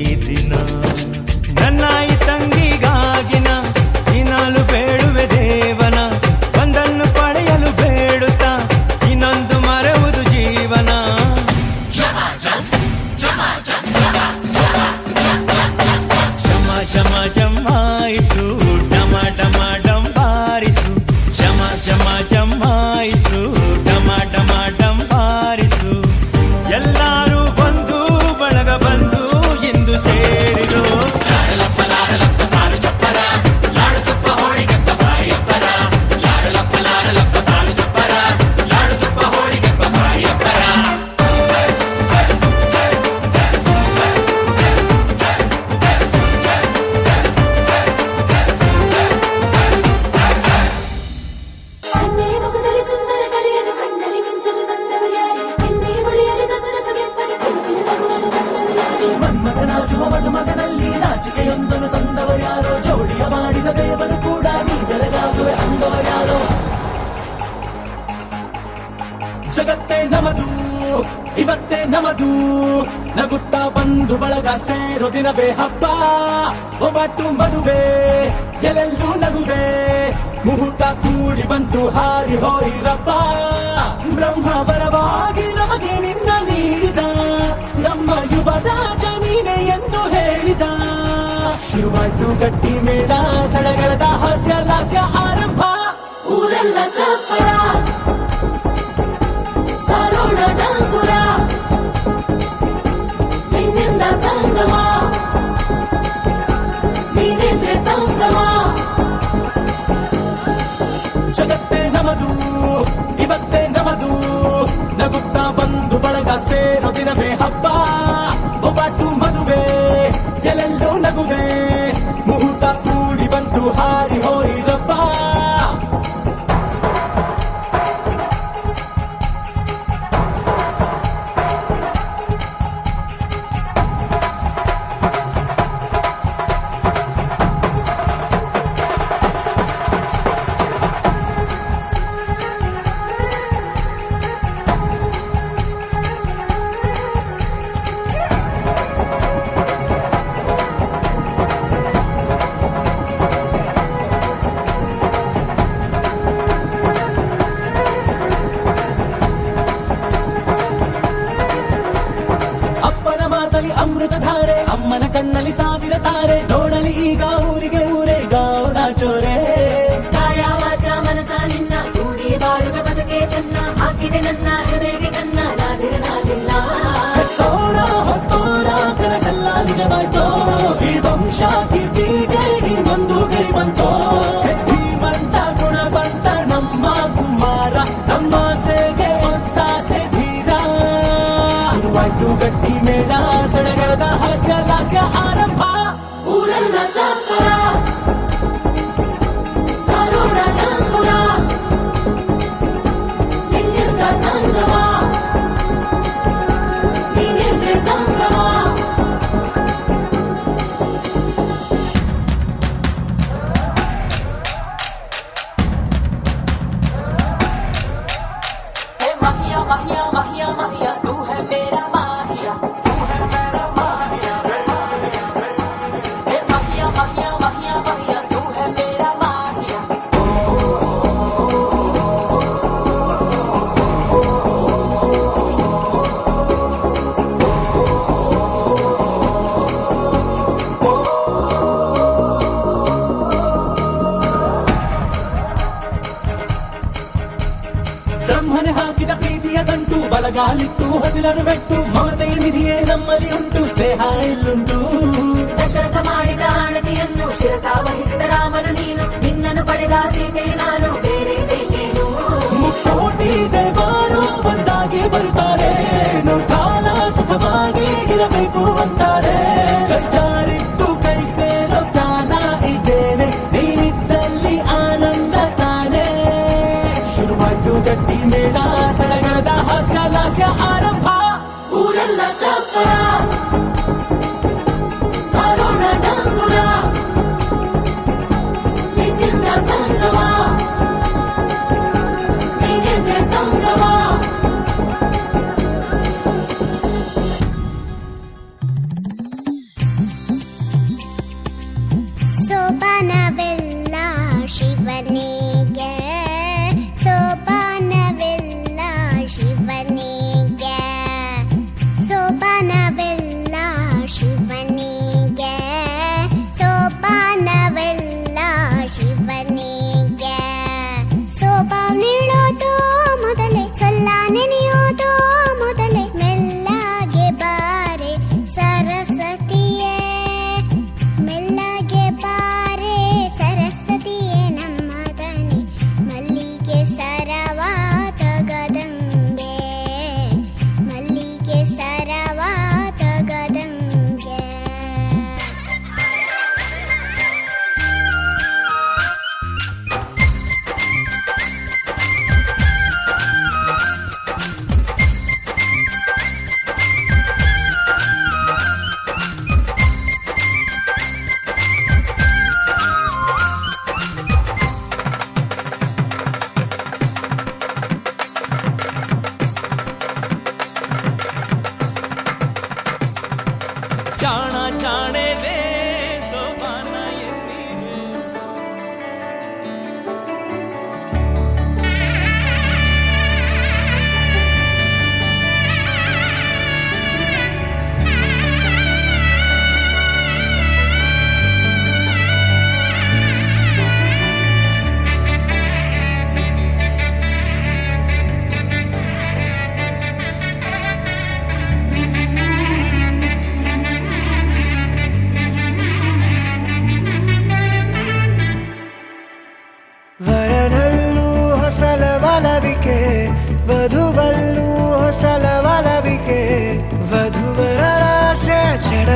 ಈ ದಿನ. ನನ್ನ ಈ ತಂಗಿಗಾಗಿನ ದಿನಾಲು ಬೇಡುವೆ ದೇವನ, ಒಂದನ್ನು ಪಡೆಯಲು ಬೇಡುತ್ತಾ ಇನ್ನೊಂದು ಮರೆಯುವುದು ಜೀವನ. ಶಮ ಜಮಾಯಿಸು ಡಮ ಡಮ ಡಂಬಾರಿಸು, ಶಮ ಜಮ ಜಮಾಯಿಸು ಡಮ ಡಮ ಡಂಬಾರಿಸು. ಎಲ್ಲರೂ ಬಂದು ಬಳಗ ಬಂದು ಇಂದು ಸೇರಿರು. ಕಣ್ಣೇ ಮುಖದಲ್ಲಿ ಸುಂದರ ಕಳೆಯನ್ನು ಕಣ್ಣಲ್ಲಿ ಮಿಂಚಲು ತಂದವರ್ಯಾರು, ಎನ್ನೇ ಮುಳಿಯಲಿ ದಸರ ಸೊಗೆಪ್ಪನು ಕಿಲಕಿಲ ನಗುವನ್ನು ತಂದವರ್ಯಾರು. ಮನ್ಮಥನಾಚುವ ಮಧುಮಗನಲ್ಲಿ ನಾಚಿಕೆಯೊಂದನ್ನು ತಂದವರ್ಯಾರೋ, ಜೋಡಿಯ ಮಾಡಿದ ದೇವರು ಕೂಡ ನೀ ಬೆರಗಾಗುವೆ ಅಂದವರ್ಯಾರೋ. ಜಗತ್ತೇ ನಮದು ಇವತ್ತೇ ನಮದು, ನಗುತ್ತಾ ಬಂದು ಬಳಗ ಸೇರೋ ದಿನವೇ ಹಬ್ಬ. ಒಬ್ಬಟ್ಟು ಮದುವೆ ಎಲ್ಲೆಲ್ಲೂ ನಗುವೆ, ಮುಹೂರ್ತ ಕೂಡಿ ಬಂತು ಹಾರಿ ಹೋಯಿರಪ್ಪ. ಬ್ರಹ್ಮ ಬರವಾಗಿ ನಮಗೆ ನಿನ್ನ ನೀಡಿದ, ನಮ್ಮ ಯುವರಾಜ ನೀನೆ ಎಂದು ಹೇಳಿದ. ಶುರುವಾಯ್ತು ಗಟ್ಟಿ ಮೇಳ, ಸಡಗರದ ಹಾಸ್ಯ ಲಾಸ್ಯ ಆರಂಭ. ಊರೆಲ್ಲ ಚಾಪರ ಸಾರೋಣ ಡಂಗುರ, ನಿನ್ನಿಂದ ಸಂಗಮ ನೀನಿದ್ರೆ ಸಂಭ್ರಮ. ಜಗತ್ತೇ ನಮದು ಇವತ್ತೇ ನಮದು, ನಗುತ್ತಾ ಬಂದು ಬಳಗ ಸೇರೋ ದಿನವೇ ಹಬ್ಬ. ಒಬ್ಬಟ್ಟು ಮದುವೆ ಎಲ್ಲೆಲ್ಲೂ ನಗುವೆ, ಮುಹೂರ್ತ ಕೂಡಿ ಬಂತು ಹಾರಿ ಹೋಯಿರಪ್ಪ. ಅಪ್ಪನ ಮಾತಲಿ ಅಮೃತ ಧಾರೆ, ಅಮ್ಮನ ಕಣ್ಣಲ್ಲಿ ಸಾವಿರ ತಾರೆ, ನೋಡಲಿ ಈಗ ಊರಿಗೆ ಊರೇ ಗಾವಣ ಚೋರೆ. ಕಾಯ ವಾಚ ಮನಸ ನಿನ್ನ ಕೂಡಿ ಬಾಳುವ ಬದುಕೆ ಚೆನ್ನ, ಹಾಕಿದೆ ನನ್ನ ಹೃದಯಕ್ಕೆ ಕನ್ನ ನಾದಿರನಾದಿಲ್ಲ. ಹೆತ್ತೋರ ಹೊತ್ತೋರ ಕನಸೆಲ್ಲ ನಿಜವಾಯ್ತೋ, ಈ ವಂಶ ಕೀರ್ತಿಗೆ ಇನ್ನೊಂದು ಗರಿ ಬಂತೋ. ಧೀಮಂತ ಗುಣವಂತ ನಮ್ಮ ಕುಮಾರ, ನಮ್ಮ ಸೇಗೆ ಒತ್ತಾಸೆ ಧೀರ. ಶುರುವಾಯ್ತು ಗಟ್ಟಿ ಮೇಳ, ಸಡಗರದ ಹಾಸ್ಯ ಲಾಸ್ಯ ಆರಂಭ. ಊರೆಲ್ಲ ಚಾಪರ ಸಾರೋಣ ಡಂಗುರ, ನಿನ್ನಿಂದ ಸಂಗಮ ನೀನಿದ್ರೆ ಸಂಭ್ರಮ. हे माहिया माहिया माहिया माहिया, तू है मेरा माहिया, तू है मेरा माहिया. हे माहिया माहिया माहिया माहिया, तू है मेरा माहिया. ಬ್ರಹ್ಮನೆ ಹಾಕಿದ ಪ್ರೀತಿಯ ಗಂಟು, ಬಲಗಾಲಿಟ್ಟು ಹಸಿರನ್ನು ಮೆಟ್ಟು, ಮಮತೆಯ ನಿಧಿಯೇ ನಮ್ಮಲ್ಲಿ ಉಂಟು, ಸ್ನೇಹ ಇಲ್ಲುಂಟು. ದಶರಥ ಮಾಡಿದ ಆಣತಿಯನ್ನು ಶಿರಸ ವಹಿಸಿದ ರಾಮನು ನೀನು, ನಿನ್ನನ್ನು ಪಡೆದ ಸೀತೆ ನಾನು, ಬೇರೆ ಬೇಕೇನು. ಮುಕ್ಕೋಟಿ ದೇವರು ಒಂದಾಗಿ ಬರುತ್ತಾರೆ, ಕಾಲ ಸುಖವಾಗಿ ಇರಬೇಕು ಅಂತಾರೆ. ಕೈ ಜಾರಿದ್ದು ಕೈ ಸೇರೋ ಕಾಲ ಇದೇನೆ, ನೀನಿದ್ದಲ್ಲಿ ಆನಂದ ತಾನೆ. ಶುರುವಾಯ್ತು ಗಟ್ಟಿ ಮೇಳ, ಸಡಗರದ ಹಾಸ್ಯ ಲಾಸ್ಯ ಆರಂಭ. ಊರೆಲ್ಲ ಚಾಪರ ಸಾರೋಣ ಡಂಗುರ,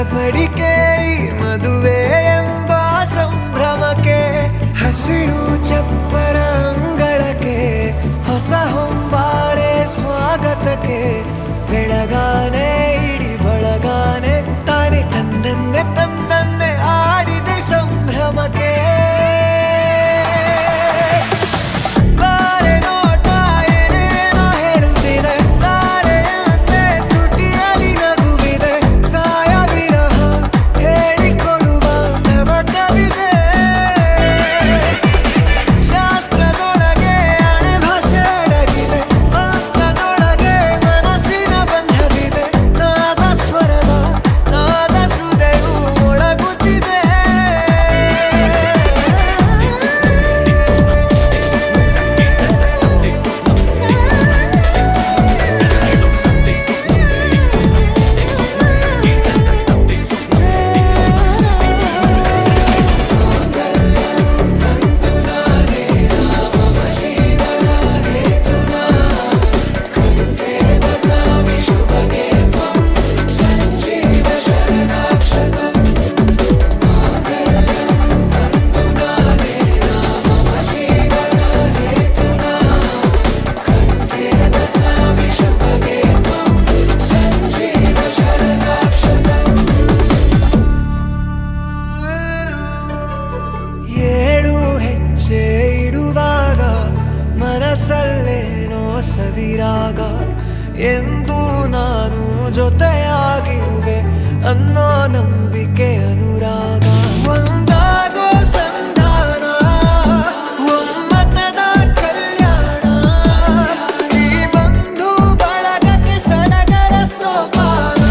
ಚಡಪಡಿಕೆ ಈ ಮದುವೆ ಎಂಬ ಸಂಭ್ರಮಕ್ಕೆ ಹಸಿರು ಚಪ್ಪರ ಅಂಗಳಕ್ಕೆ ಹೊಸ ಹೊಂಬಾಳೆ ಸ್ವಾಗತಕ್ಕೆ ಬೆಳಗಾನೆ ಇಡಿ ಬಳಗಾನೆ ತಾನೆ ತಂದನ್ನೆ ತಂದನ್ನೆ ಆಡಿದೆ ಸಂಭ್ರಮಕ್ಕೆ ಬಾರೆ ನೋಟ ಏನೇನೋ ಹೇಳುತ್ತಿದೆ ತಾರೆಯಂತೆ ತುಟಿಯಲ್ಲಿ ನಗುವಿದೆ ಕಾಯ ವಿರಹ ಹೇಳಿಕೊಡುವ ನವಕವಿದೆ ಶಾಸ್ತ್ರದೊಳಗೆ ಹಣೆ ಭಾಷೆ ಅಡಗಿದೆ ಮಂತ್ರದೊಳಗೆ ಮನಸ್ಸಿನ ಬಂಧವಿದೆ ನಾದ ಸ್ವರದ ನಾದ ಸುದೆಯು ಮೊಳಗುತ್ತಿದೆ ಏಳು ಹೆಜ್ಜೆ ಇಡುವಾಗ ಮನಸ್ಸಲ್ಲೇನೋ ಸವಿರಾಗ ಎಂದು ನಾನು ಜೊತೆಯಾಗಿರುವೆ ಅನ್ನೋ ನಂಬಿಕೆ ಅನುರಾಗ ಒಂದಾಗೋ ಸಂಧಾನ ಒಮ್ಮತದ ಕಲ್ಯಾಣ ಈ ಬಂಧು ಬಳಗಕ್ಕೆ ಸಡಗರ ಸೋಪಾನ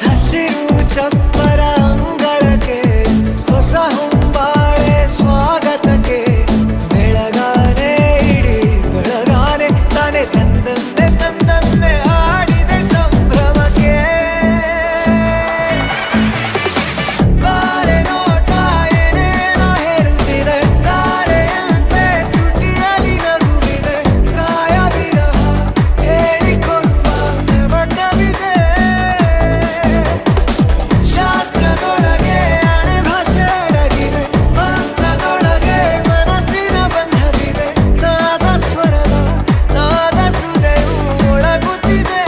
ಹಸಿರು ಚಪ್ಪರ ಅಂಗಳಕ್ಕೆ ಹೊಸ ಹೊಂಬಾಳೆ ಸ್ವಾಗತಕ್ಕೆ ಬೆಳಗಾನೆ ಇಡಿ ಬೆಳಗಾನೆ ತಾನೆ ತಂದನ್ನೆ ತಂದನ್ನೆ ಆಡಿದೆ ಸಂಭ್ರಮಕ್ಕೆ ಬಾರೆ ನೋಟ ಏನೇನೋ ಹೇಳುತ್ತಿದೆ ತಾರೆಯಂತೆ ತುಟಿಯಲ್ಲಿ ನಗುವಿದೆ ಕಾಯ ವಿರಹ ಹೇಳಿಕೊಡುವ ನವಕವಿದೆ ಶಾಸ್ತ್ರದೊಳಗೆ ಹಣೆ ಭಾಷೆ ಅಡಗಿದೆ ಮಂತ್ರದೊಳಗೆ ಮನಸ್ಸಿನ ಬಂಧವಿದೆ ನಾದ ಸ್ವರದ ನಾದ ಸುದೆಯು ಮೊಳಗುತ್ತಿದೆ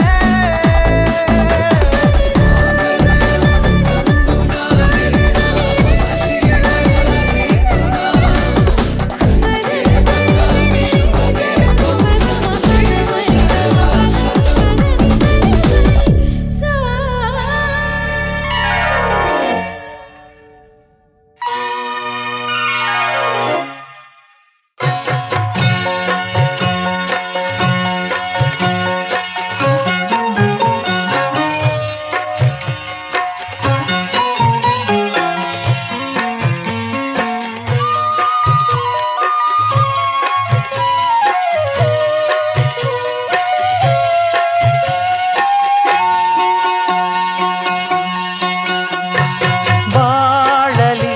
ಬಾಳಲಿ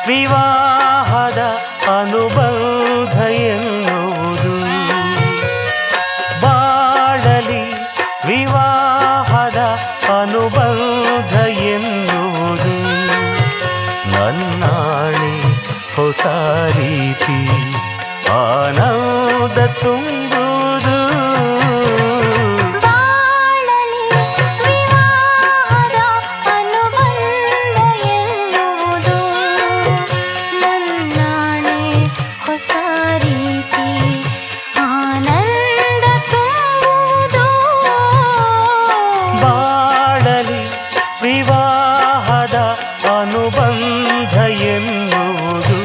ವಿವಾಹದ ಅನುಬಂಧ ಎನ್ನುವುದು ಬಾಳಲಿ ವಿವಾಹದ ಅನುಬಂಧ ಎನ್ನುವುದು ನನ್ನಾಣಿ ಹೊಸ ರೀತಿ ಆನಂದ ತುಂಬುವುದು ಬಾಳಲಿ ವಿವಾಹದ ಅನುಬಂಧ ಎನ್ನುವುದು ನನ್ನಾಣೆ ಹೊಸ ರೀತಿ ಆನಂದ ತುಂಬುವುದು ಬಾಳಲಿ ವಿವಾಹದ ಅನುಬಂಧ ಎನ್ನುವುದು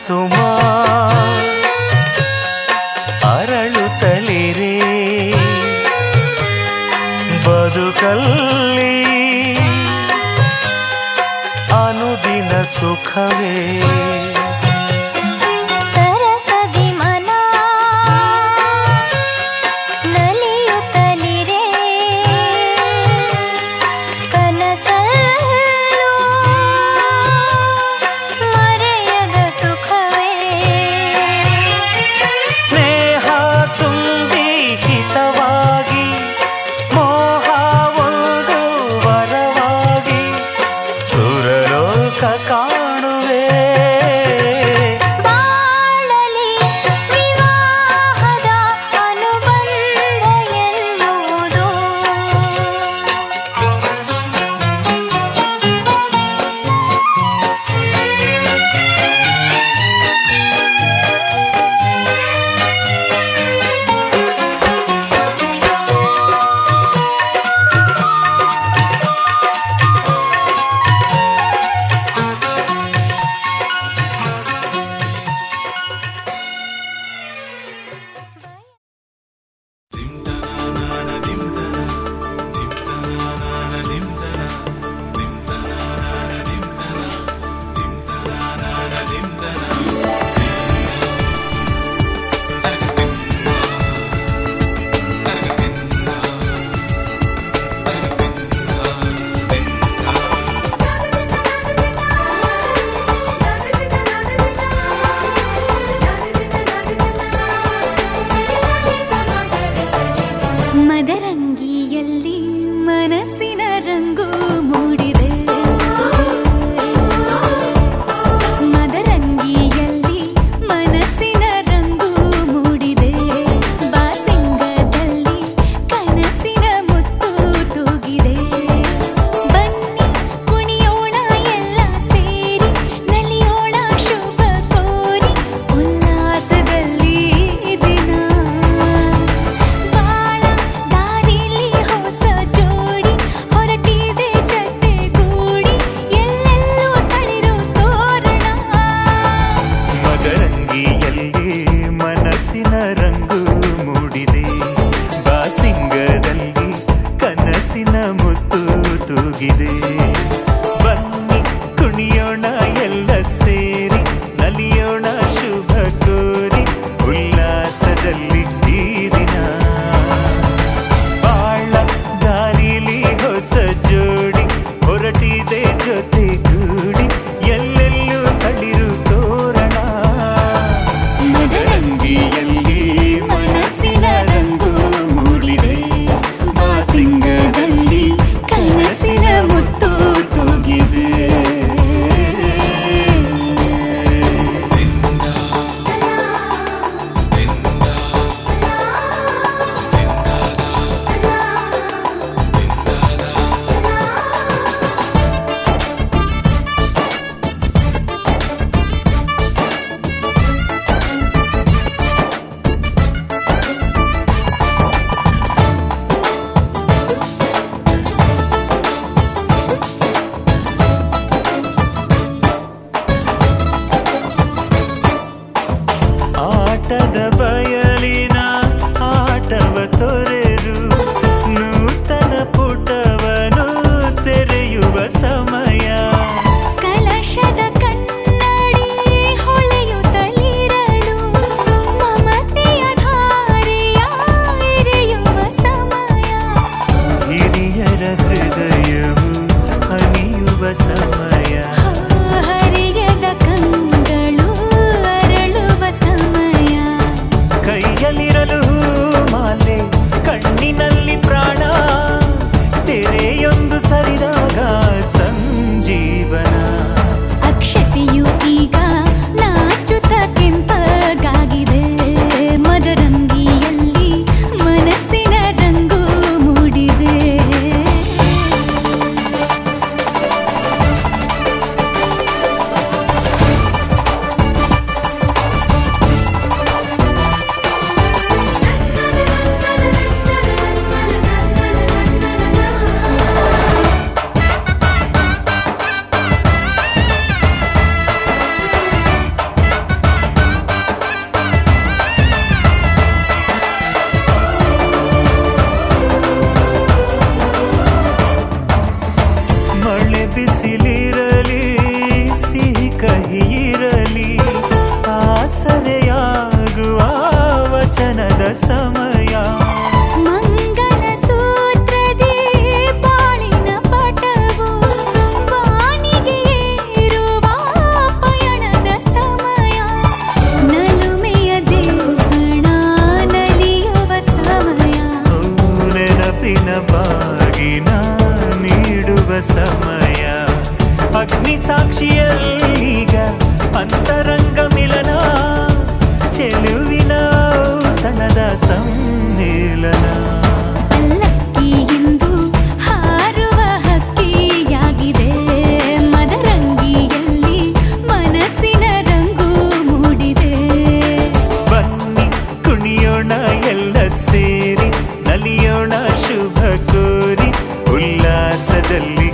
ಸುಮಾ ಬದುಕಲ್ಲಿ ಅನುದಿನ ಸುಖವೇ ಸರಸದಿ ಮನ ನಲಿಯುತ್ತಲಿರೆ ಕನಸಲ್ಲೂ ಮರೆಯದ ಸುಖವೇ ಸ್ನೇಹ ತುಂಬಿ ಹಿತವಾಗಿ ಮೋಹ ಒಂದು ವರವಾಗಿ ಸುರಲೋಕ ಕಾಣುವೆ ಒಲವಿನ ಬಾಗಿನ ನೀಡುವ ಸಮಯ ಅಗ್ನಿ ಸಾಕ್ಷಿಯಲ್ಲೀಗ ಅಂತರಂಗ ಮಿಲನ ಚೆಲುವಿನ ತನದ ಸಮ್ಮಿಲನ ಪಲ್ಲಕ್ಕಿ ಇಂದು ಹಾರುವ ಹಕ್ಕಿಯಾಗಿದೆ ಮದರಂಗಿಯಲ್ಲಿ ಮನಸ್ಸಿನ ರಂಗು ಮೂಡಿದೆ ಬನ್ನಿ ಕುಣಿಯೋಣ ಎಲ್ಲ ಸೇರಿ ನಲಿಯೋಣ ಶುಭ ಕೋರಿ ಉಲ್ಲಾಸದಲ್ಲಿ